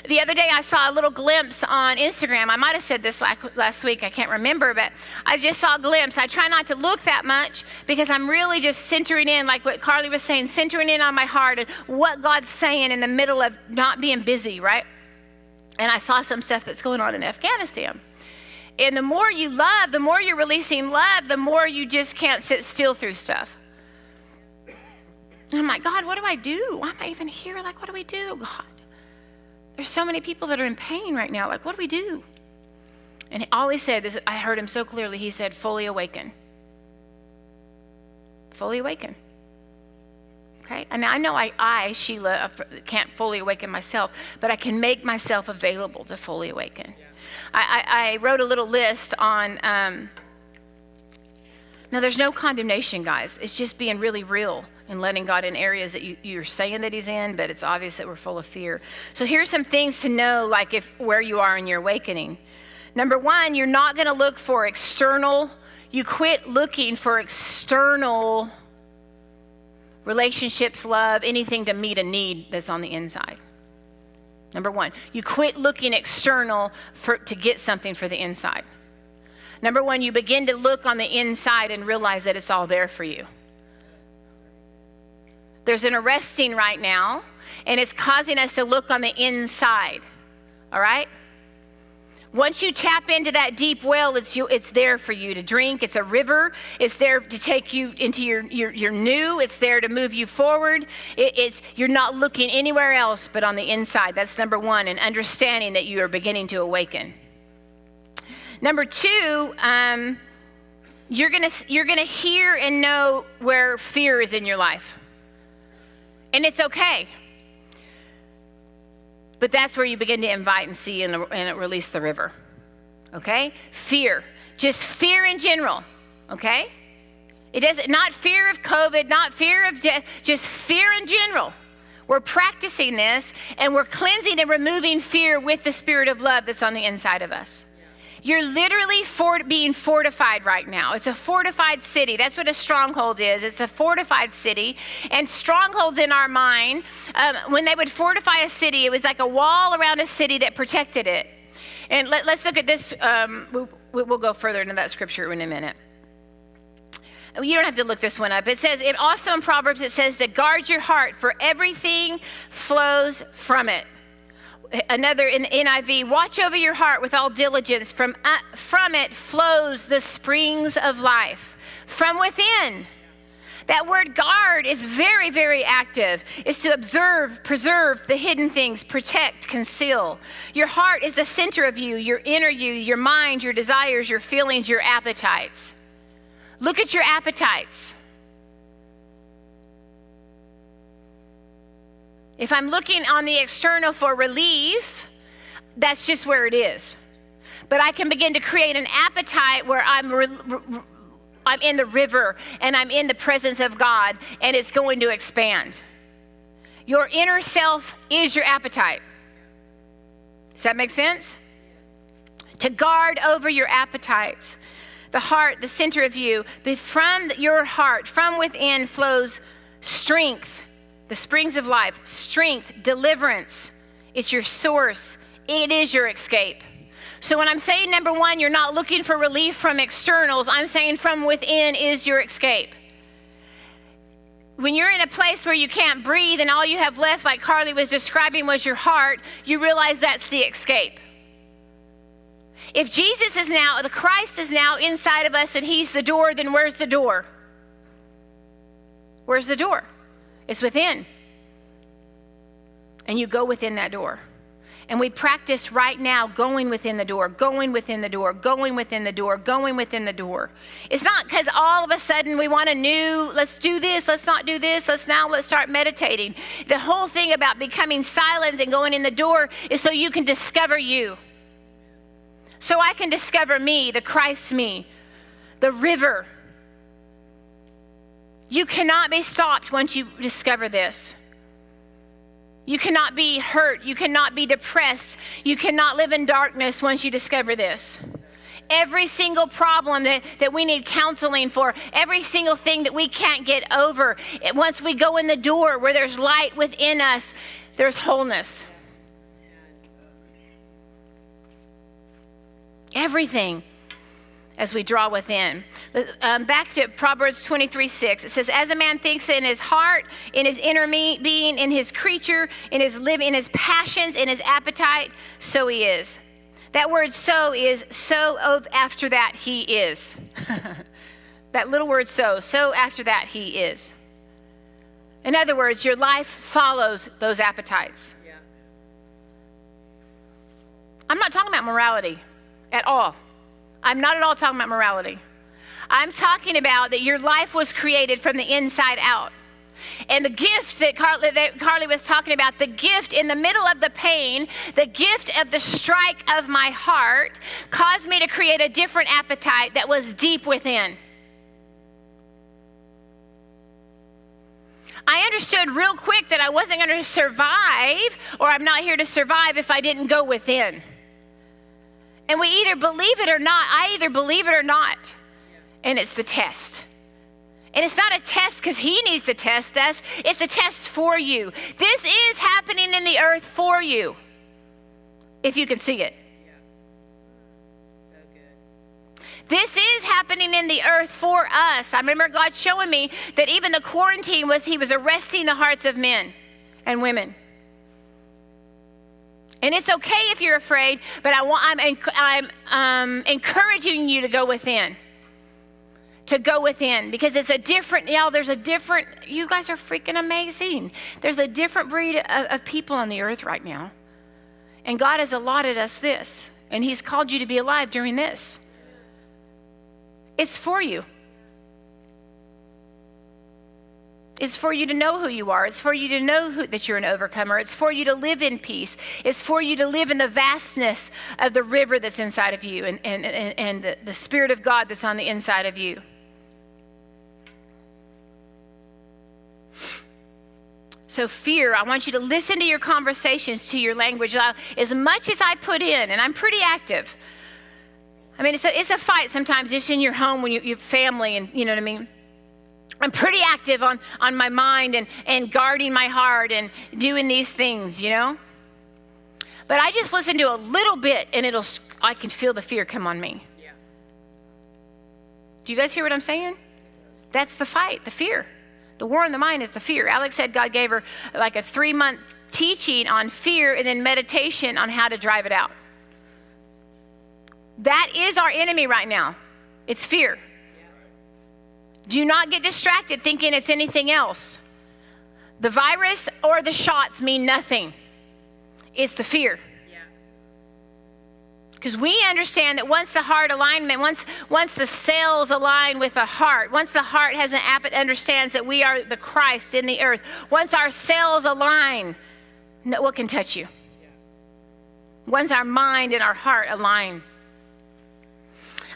The other day I saw a little glimpse on Instagram. I might have said this last week. I can't remember, but I just saw a glimpse. I try not to look that much because I'm really just centering in, like what Carly was saying, centering in on my heart and what God's saying in the middle of not being busy, right? And I saw some stuff that's going on in Afghanistan. And the more you love, the more you're releasing love, the more you just can't sit still through stuff. And I'm like, God, what do I do? Why am I even here? Like, what do we do, God? There's so many people that are in pain right now. Like, what do we do? And all he said is, I heard him so clearly, he said, fully awaken. Fully awaken. Okay? And I know I, Sheila, can't fully awaken myself, but I can make myself available to fully awaken. Yeah. I wrote a little list on, now there's no condemnation, guys. It's just being really real and letting God in areas that you're saying that he's in, but it's obvious that we're full of fear. So here's some things to know, like where you are in your awakening. Number one, you're not going to look for external. You quit looking for external relationships, love, anything to meet a need that's on the inside. Number one, you quit looking external to get something for the inside. Number one, you begin to look on the inside and realize that it's all there for you. There's an arresting right now, and it's causing us to look on the inside, all right? Once you tap into that deep well, it's there for you to drink. It's a river. It's there to take you into your new. It's there to move you forward. You're not looking anywhere else but on the inside. That's number one, and understanding that you are beginning to awaken. Number two, you're gonna hear and know where fear is in your life. And it's okay. But that's where you begin to invite and see and release the river, okay? Fear, just fear in general, okay? It doesn't, not fear of COVID, not fear of death, just fear in general. We're practicing this, and we're cleansing and removing fear with the spirit of love that's on the inside of us. You're literally being fortified right now. It's a fortified city. That's what a stronghold is. It's a fortified city. And strongholds in our mind, when they would fortify a city, it was like a wall around a city that protected it. And let's look at this. We'll go further into that scripture in a minute. You don't have to look this one up. It says, also in Proverbs, it says to guard your heart, for everything flows from it. Another in NIV, watch over your heart with all diligence. From it flows the springs of life. From within. That word guard is very, very active. It's to observe, preserve the hidden things, protect, conceal. Your heart is the center of you, your inner you, your mind, your desires, your feelings, your appetites. Look at your appetites. If I'm looking on the external for relief, that's just where it is. But I can begin to create an appetite where I'm in the river and I'm in the presence of God, and it's going to expand. Your inner self is your appetite. Does that make sense? To guard over your appetites. The heart, the center of you, from your heart, from within flows strength. The springs of life, strength, deliverance. It's your source. It is your escape. So when I'm saying number one, you're not looking for relief from externals, I'm saying from within is your escape. When you're in a place where you can't breathe and all you have left, like Carly was describing, was your heart, you realize that's the escape. If Jesus is now, the Christ is now inside of us and he's the door, then where's the door? Where's the door? It's within. And you go within that door. And we practice right now going within the door, going within the door, going within the door, going within the door. It's not because all of a sudden we want a new, let's do this, let's not do this, let's start meditating. The whole thing about becoming silent and going in the door is so you can discover you. So I can discover me, the Christ me, the river. You cannot be stopped once you discover this. You cannot be hurt. You cannot be depressed. You cannot live in darkness once you discover this. Every single problem that we need counseling for, every single thing that we can't get over, once we go in the door where there's light within us, there's wholeness. Everything. As we draw within. Back to Proverbs 23:6. It says, as a man thinks in his heart, in his inner being, in his creature, in his living, in his passions, in his appetite, so he is. That word so is so after that he is. That little word so after that he is. In other words, your life follows those appetites. Yeah. I'm not talking about morality at all. I'm not at all talking about morality. I'm talking about that your life was created from the inside out. And the gift that Carly was talking about, the gift in the middle of the pain, the gift of the strike of my heart caused me to create a different appetite that was deep within. I understood real quick that I wasn't going to survive, or I'm not here to survive if I didn't go within. And we either believe it or not. I either believe it or not. And it's the test. And it's not a test because he needs to test us. It's a test for you. This is happening in the earth for you. If you can see it. Yeah. So good. This is happening in the earth for us. I remember God showing me that even the quarantine he was arresting the hearts of men and women. And it's okay if you're afraid, but I'm encouraging you to go within. To go within, because it's a different, you guys are freaking amazing. There's a different breed of people on the earth right now. And God has allotted us this, and he's called you to be alive during this. It's for you. It's for you to know who you are. It's for you to know that you're an overcomer. It's for you to live in peace. It's for you to live in the vastness of the river that's inside of you and the Spirit of God that's on the inside of you. So fear, I want you to listen to your conversations, to your language. As much as I put in, and I'm pretty active. I mean, it's a fight sometimes just in your home when you have family, and you know what I mean? I'm pretty active on my mind and guarding my heart and doing these things, you know? But I just listen to a little bit and I can feel the fear come on me. Yeah. Do you guys hear what I'm saying? That's the fight, the fear. The war in the mind is the fear. Alex said God gave her like a 3-month teaching on fear and then meditation on how to drive it out. That is our enemy right now. It's fear. Do not get distracted thinking it's anything else. The virus or the shots mean nothing. It's the fear. Because we understand that once the heart alignment, once the cells align with the heart, once the heart has an understands that we are the Christ in the earth, once our cells align, what can touch you? Once our mind and our heart align.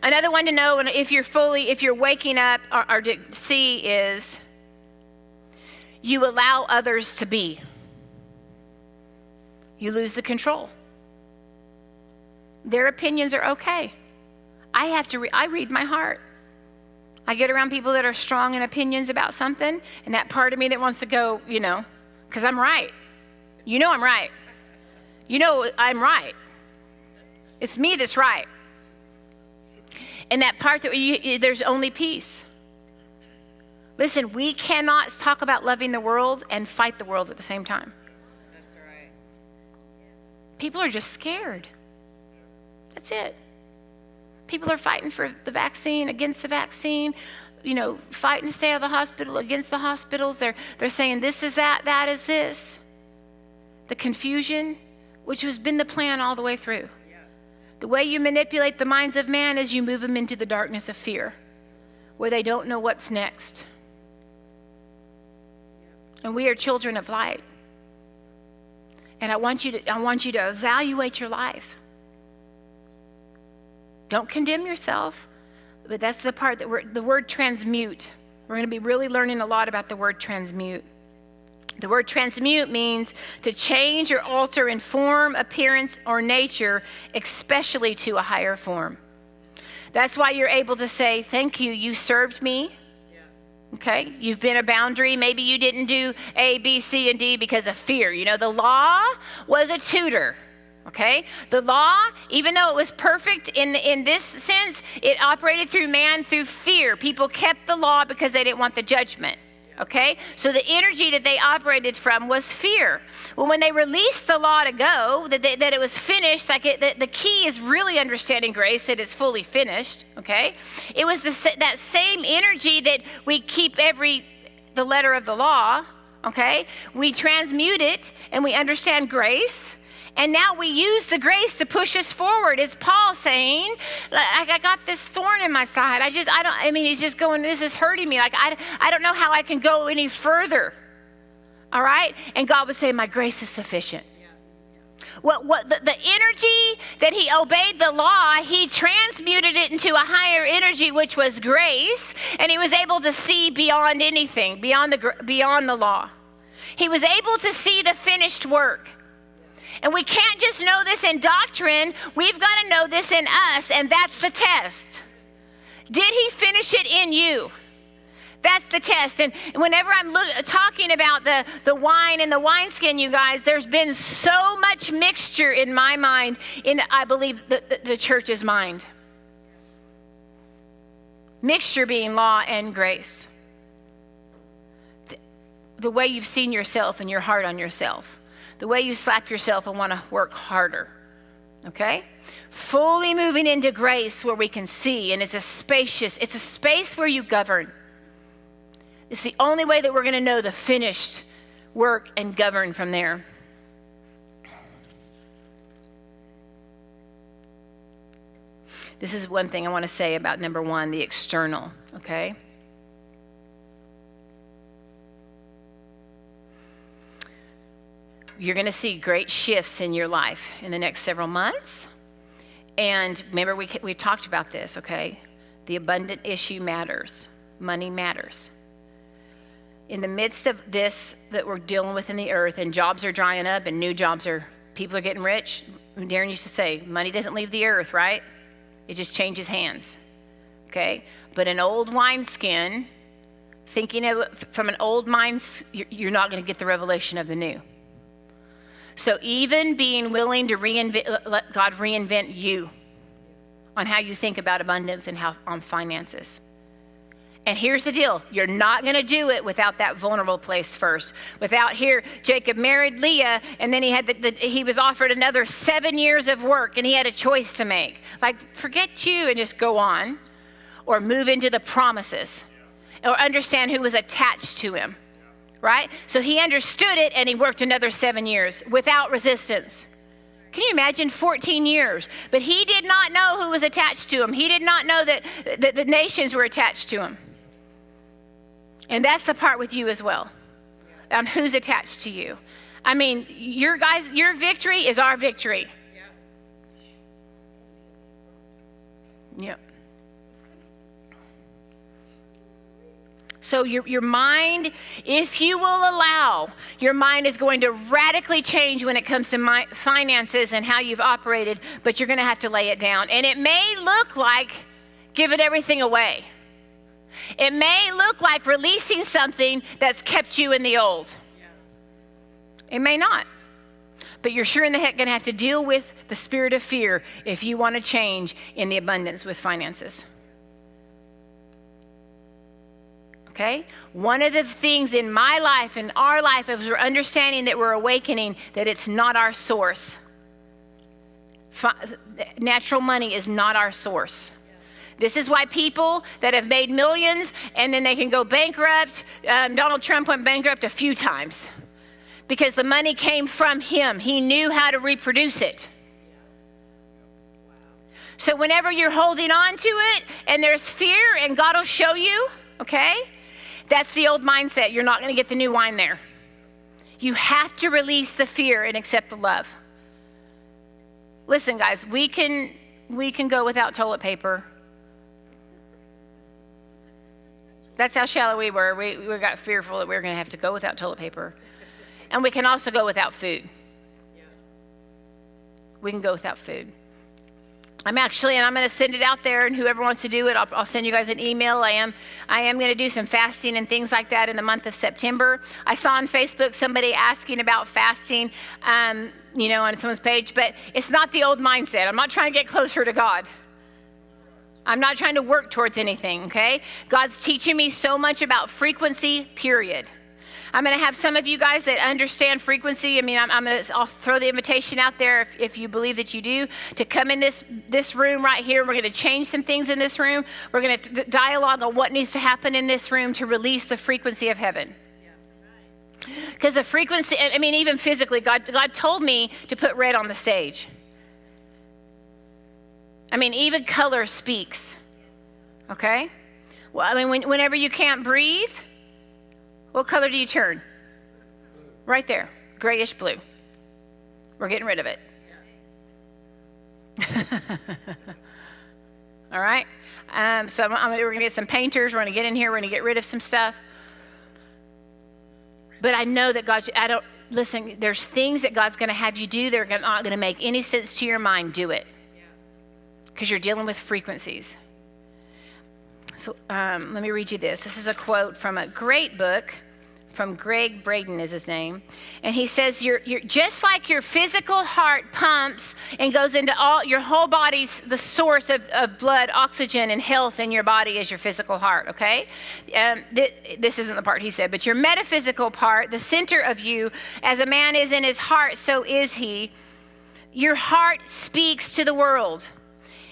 Another one to know if you're waking up or to see is you allow others to be. You lose the control. Their opinions are okay. I read my heart. I get around people that are strong in opinions about something, and that part of me that wants to go, because I'm right. I'm right. I'm right. It's me that's right. And that part that there's only peace. Listen, we cannot talk about loving the world and fight the world at the same time. That's right. People are just scared. That's it. People are fighting for the vaccine, against the vaccine, fighting to stay out of the hospital, against the hospitals. They're saying this is that is this. The confusion, which has been the plan all the way through. The way you manipulate the minds of man is you move them into the darkness of fear, where they don't know what's next. And we are children of light. And I want you to evaluate your life. Don't condemn yourself, but that's the part that the word transmute. We're going to be really learning a lot about the word transmute. The word transmute means to change or alter in form, appearance, or nature, especially to a higher form. That's why you're able to say, thank you, you served me. Okay, you've been a boundary. Maybe you didn't do A, B, C, and D because of fear. The law was a tutor. Okay, the law, even though it was perfect in this sense, it operated through man through fear. People kept the law because they didn't want the judgment. Okay, so the energy that they operated from was fear. Well, when they released the law to go, that it was finished, the key is really understanding grace, that it's fully finished. Okay, it was that same energy that we keep the letter of the law. Okay, we transmute it and we understand grace. And now we use the grace to push us forward. It's Paul saying, I got this thorn in my side. He's just going, this is hurting me. I don't know how I can go any further. All right? And God would say, my grace is sufficient. The energy that he obeyed the law, he transmuted it into a higher energy, which was grace. And he was able to see beyond anything, beyond the law. He was able to see the finished work. And we can't just know this in doctrine. We've got to know this in us, and that's the test. Did he finish it in you? That's the test. And whenever I'm talking about the wine and the wineskin, you guys, there's been so much mixture in my mind, I believe, the church's mind. Mixture being law and grace. The way you've seen yourself and your heart on yourself. the way you slap yourself and want to work harder, okay? Fully moving into grace where we can see, and it's a space where you govern. It's the only way that we're going to know the finished work and govern from there. This is one thing I want to say about number one, the external, okay? You're going to see great shifts in your life in the next several months. And remember, we talked about this, okay? The abundant issue matters. Money matters. In the midst of this that we're dealing with in the earth, and jobs are drying up and new jobs people are getting rich. Darren used to say, money doesn't leave the earth, right? It just changes hands, okay? But an old wineskin, thinking of it from an old mind, you're not going to get the revelation of the new. So even being willing to let God reinvent you on how you think about abundance and on finances. And here's the deal. You're not going to do it without that vulnerable place first. Without here, Jacob married Leah, and then he was offered another 7 years of work, and he had a choice to make. Like, forget you and just go on, or move into the promises, or understand who was attached to him, right? So he understood it, and he worked another 7 years without resistance. Can you imagine 14 years? But he did not know who was attached to him. He did not know that the nations were attached to him. And that's the part with you as well, on who's attached to you. I mean, your victory is our victory. Yep. So your mind, if you will allow, your mind is going to radically change when it comes to finances and how you've operated, but you're going to have to lay it down. And it may look like giving everything away. It may look like releasing something that's kept you in the old. It may not. But you're sure in the heck going to have to deal with the spirit of fear if you want to change in the abundance with finances. Okay? One of the things in my life and our life is we're understanding that we're awakening that it's not our source. Natural money is not our source. This is why people that have made millions and then they can go bankrupt. Donald Trump went bankrupt a few times because the money came from him. He knew how to reproduce it. So whenever you're holding on to it and there's fear and God will show you, okay, that's the old mindset. You're not going to get the new wine there. You have to release the fear and accept the love. Listen, guys, we can go without toilet paper. That's how shallow we were. We got fearful that we were going to have to go without toilet paper. And we can also go without food. We can go without food. I'm going to send it out there, and whoever wants to do it, I'll send you guys an email. I am going to do some fasting and things like that in the month of September. I saw on Facebook somebody asking about fasting, on someone's page, but it's not the old mindset. I'm not trying to get closer to God. I'm not trying to work towards anything, okay? God's teaching me so much about frequency, period. I'm going to have some of you guys that understand frequency. I mean, I'll throw the invitation out there if you believe that you do, to come in this room right here. We're going to change some things in this room. We're going to dialogue on what needs to happen in this room to release the frequency of heaven. Because the frequency, even physically, God told me to put red on the stage. Even color speaks, okay? Well, whenever you can't breathe, what color do you turn? Right there, grayish blue. We're getting rid of it. All right? So we're going to get some painters. We're going to get in here. We're going to get rid of some stuff. But I know that listen, there's things that God's going to have you do that are not going to make any sense to your mind. Do it. Because you're dealing with frequencies. So let me read you this. This is a quote from a great book from Greg Braden is his name. And he says, you're just like your physical heart pumps and goes into all your whole body's the source of blood, oxygen, and health in your body is your physical heart, okay? This isn't the part he said, but your metaphysical part, the center of you, as a man is in his heart, so is he. Your heart speaks to the world.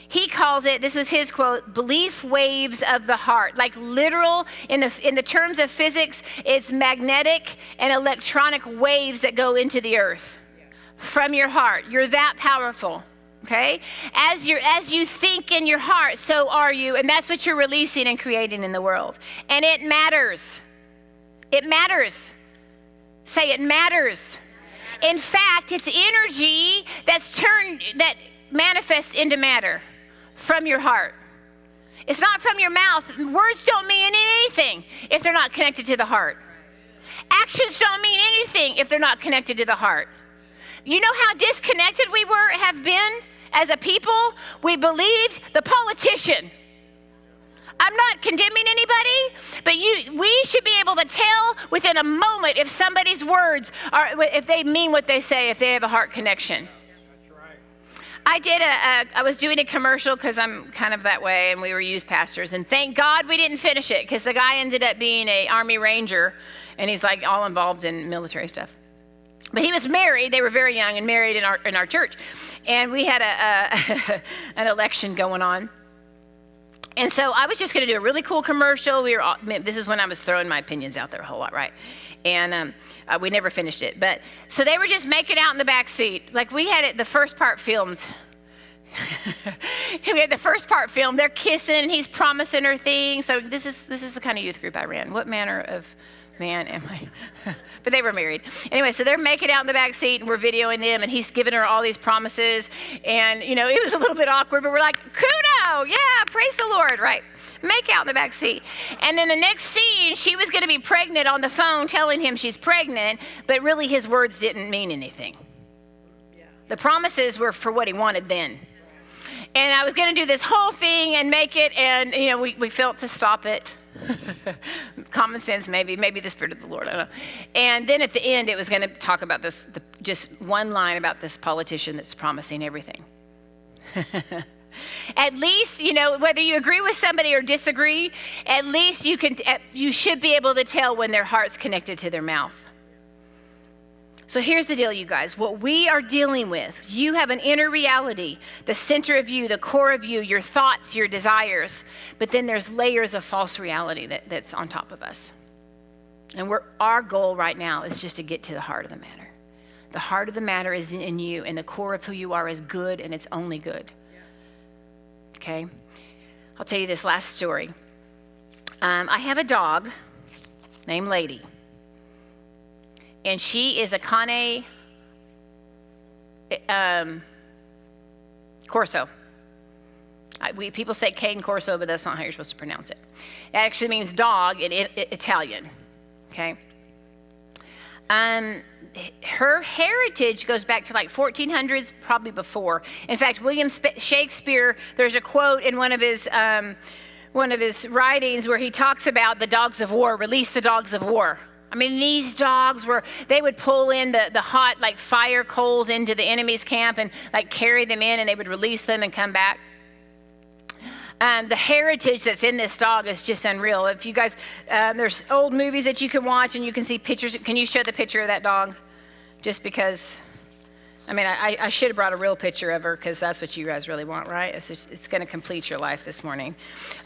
He calls it, this was his quote, belief waves of the heart. Like literal, in the terms of physics, it's magnetic and electronic waves that go into the earth from your heart. You're that powerful, okay? As you think in your heart, so are you. And that's what you're releasing and creating in the world. And it matters. It matters. Say it matters. In fact, it's energy that manifests into matter. From your heart. It's not from your mouth. Words don't mean anything if they're not connected to the heart. Actions don't mean anything if they're not connected to the heart. You know how disconnected we have been as a people? We believed the politician. I'm not condemning anybody, but we should be able to tell within a moment if somebody's words if they mean what they say, if they have a heart connection. I was doing a commercial because I'm kind of that way, and we were youth pastors, and thank God we didn't finish it because the guy ended up being an Army Ranger, and he's like all involved in military stuff. But he was married. They were very young and married in our church, and we had an election going on. And so I was just going to do a really cool commercial. This is when I was throwing my opinions out there a whole lot, right? And we never finished it. But so they were just making out in the back seat. Like we had the first part filmed. We had the first part filmed. They're kissing. He's promising her things. So this is the kind of youth group I ran. What manner of man am I? But they were married. Anyway, so they're making out in the back seat, and we're videoing them, and he's giving her all these promises. And, it was a little bit awkward, but we're like, kudo, yeah, praise the Lord, right? Make out in the back seat. And then the next scene, she was going to be pregnant on the phone telling him she's pregnant, but really his words didn't mean anything. The promises were for what he wanted then. And I was going to do this whole thing and make it, and, we felt to stop it. Common sense, maybe the Spirit of the Lord, I don't know. And then at the end, it was going to talk about this, just one line about this politician that's promising everything. At least, whether you agree with somebody or disagree, at least you should be able to tell when their heart's connected to their mouth. So here's the deal, you guys. What we are dealing with, you have an inner reality, the center of you, the core of you, your thoughts, your desires. But then there's layers of false reality that's on top of us. And our goal right now is just to get to the heart of the matter. The heart of the matter is in you, and the core of who you are is good, and it's only good. Okay? I'll tell you this last story. I have a dog named Lady. And she is a Cane Corso. People say Cane Corso, but that's not how you're supposed to pronounce it. It actually means dog in Italian, okay? Her heritage goes back to like 1400s, probably before. In fact, William Shakespeare, there's a quote in one of his writings where he talks about the dogs of war, release the dogs of war. I mean, these dogs they would pull in the hot, like, fire coals into the enemy's camp and, like, carry them in, and they would release them and come back. The heritage that's in this dog is just unreal. If you guys, there's old movies that you can watch, and you can see pictures. Can you show the picture of that dog? Just because, I should have brought a real picture of her, because that's what you guys really want, right? It's going to complete your life this morning.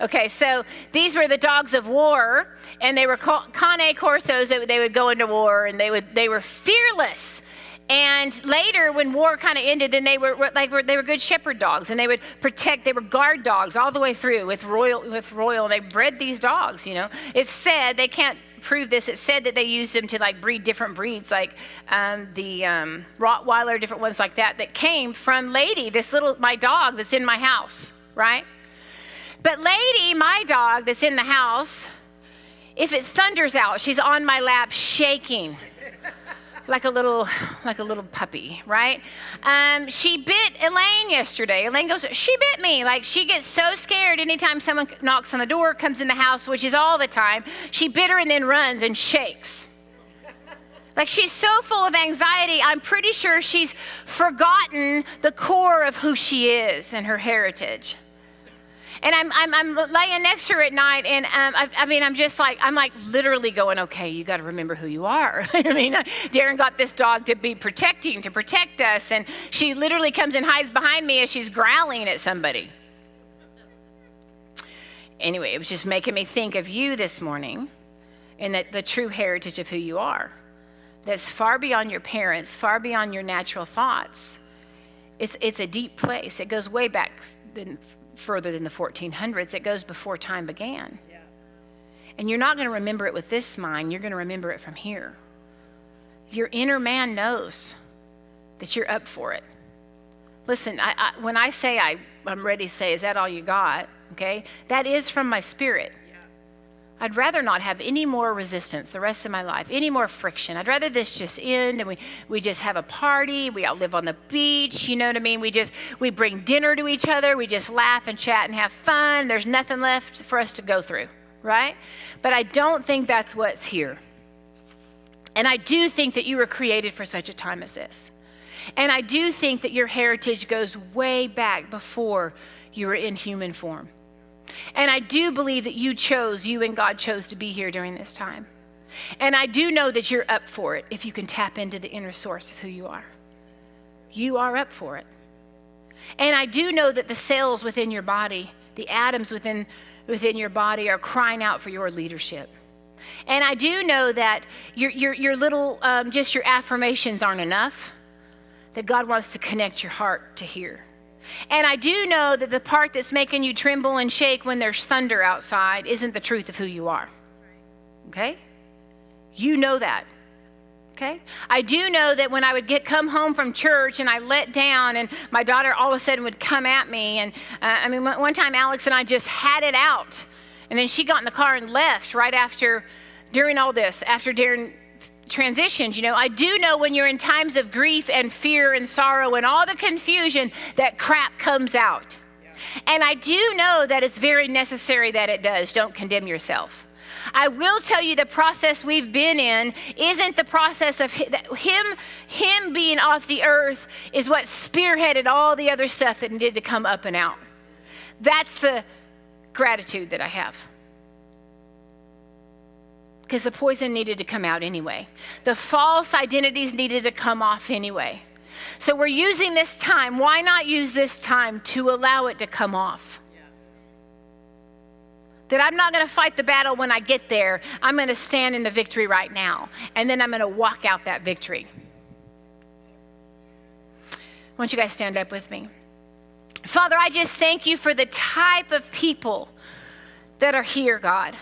Okay, so these were the dogs of war, and they were called Cane Corsos. They would go into war, and they were fearless. And later, when war kind of ended, then they were good shepherd dogs, and they would protect. They were guard dogs all the way through with royal. And they bred these dogs. It's said, they can't prove this. It's said that they used them to, like, breed different breeds, like the Rottweiler, different ones like that came from Lady, my dog that's in my house, right? But Lady, my dog that's in the house, if it thunders out, she's on my lap shaking. Like a little puppy, right? She bit Elaine yesterday. Elaine goes, she bit me. Like, she gets so scared anytime someone knocks on the door, comes in the house, which is all the time. She bit her and then runs and shakes. Like, she's so full of anxiety, I'm pretty sure she's forgotten the core of who she is and her heritage. And I'm laying next to her at night, and I'm like literally going, okay, you got to remember who you are. I mean, Darren got this dog to be protecting, to protect us, and she literally comes and hides behind me as she's growling at somebody. Anyway, it was just making me think of you this morning, and that the true heritage of who you are, that's far beyond your parents, far beyond your natural thoughts. It's a deep place. It goes way back further than the 1400s. It goes before time began. Yeah. And you're not going to remember it with this mind. You're going to remember it from here. Your inner man knows that you're up for it. Listen, when I say I'm ready to say, is that all you got? Okay, that is from my spirit. I'd rather not have any more resistance the rest of my life, any more friction. I'd rather this just end and we just have a party. We all live on the beach, you know what I mean? We bring dinner to each other. We just laugh and chat and have fun. There's nothing left for us to go through, right? But I don't think that's what's here. And I do think that you were created for such a time as this. And I do think that your heritage goes way back before you were in human form. And I do believe that you and God chose to be here during this time. And I do know that you're up for it if you can tap into the inner source of who you are. You are up for it. And I do know that the cells within your body, the atoms within your body are crying out for your leadership. And I do know that your little, just your affirmations aren't enough, that God wants to connect your heart to hear. And I do know that the part that's making you tremble and shake when there's thunder outside isn't the truth of who you are. Okay? You know that. Okay? I do know that when I would come home from church and I let down and my daughter all of a sudden would come at me. And one time Alex and I just had it out. And then she got in the car and left right during all this, after Darren transitions. You know, I do know when you're in times of grief and fear and sorrow and all the confusion, that crap comes out. Yeah. And I do know that it's very necessary that it does. Don't condemn yourself. I will tell you the process we've been in isn't the process of him being off the earth is what spearheaded all the other stuff that needed to come up and out. That's the gratitude that I have. Because the poison needed to come out anyway. The false identities needed to come off anyway. So we're using this time. Why not use this time to allow it to come off? Yeah. That I'm not going to fight the battle when I get there. I'm going to stand in the victory right now. And then I'm going to walk out that victory. I want you guys to stand up with me. Father, I just thank you for the type of people that are here, God.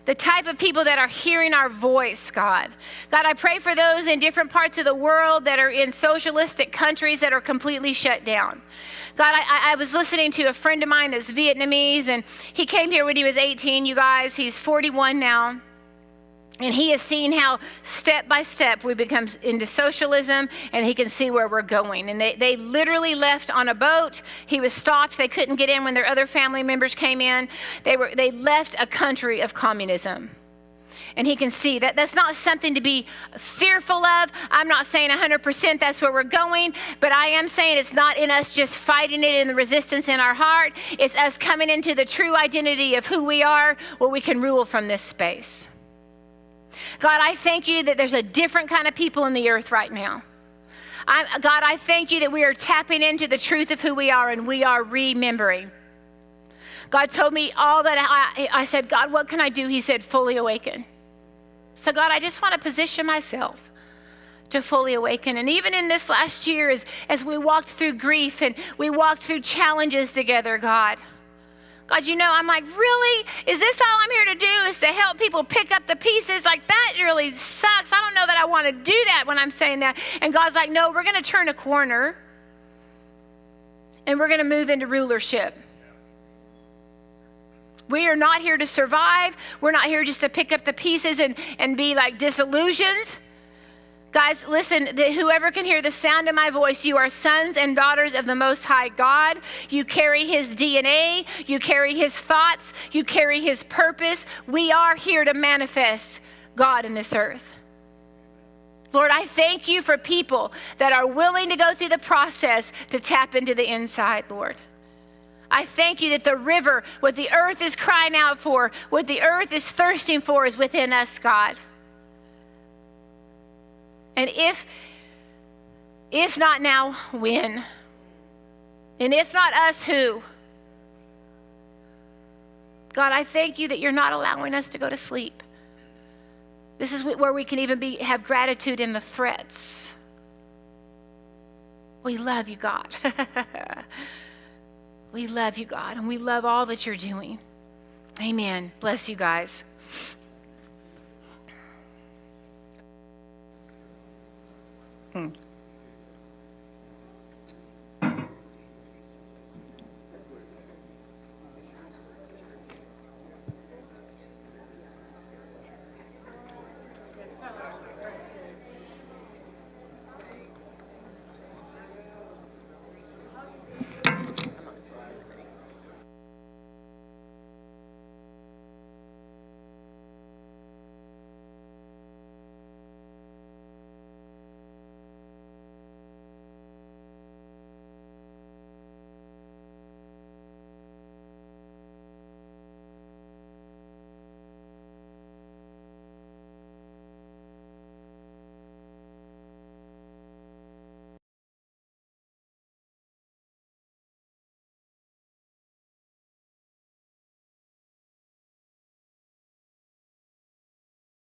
The type of people that are hearing our voice, God. God, I pray for those in different parts of the world that are in socialistic countries that are completely shut down. God, I was listening to a friend of mine that's Vietnamese, and he came here when he was 18, you guys. He's 41 now. And he has seen how step by step we become into socialism, and he can see where we're going. And they literally left on a boat. He was stopped. They couldn't get in when their other family members came in. They left a country of communism. And he can see that that's not something to be fearful of. I'm not saying 100% that's where we're going, but I am saying it's not in us just fighting it in the resistance in our heart. It's us coming into the true identity of who we are, where we can rule from this space. God, I thank you that there's a different kind of people in the earth right now. God, I thank you that we are tapping into the truth of who we are, and we are remembering. God told me all that I said, God, what can I do? He said, fully awaken. So God, I just want to position myself to fully awaken. And even in this last year, as we walked through grief and we walked through challenges together, God, you know, I'm like, really? Is this all I'm here to do, is to help people pick up the pieces? Like, that really sucks. I don't know that I want to do that when I'm saying that. And God's like, no, we're going to turn a corner and we're going to move into rulership. We are not here to survive. We're not here just to pick up the pieces and be like disillusioned. Guys, listen, whoever can hear the sound of my voice, you are sons and daughters of the Most High God. You carry his DNA. You carry his thoughts. You carry his purpose. We are here to manifest God in this earth. Lord, I thank you for people that are willing to go through the process to tap into the inside, Lord. I thank you that the river, what the earth is crying out for, what the earth is thirsting for is within us, God. And if not now, when? And if not us, who? God, I thank you that you're not allowing us to go to sleep. This is where we can even have gratitude in the threats. We love you, God. We love you, God, and we love all that you're doing. Amen. Bless you guys.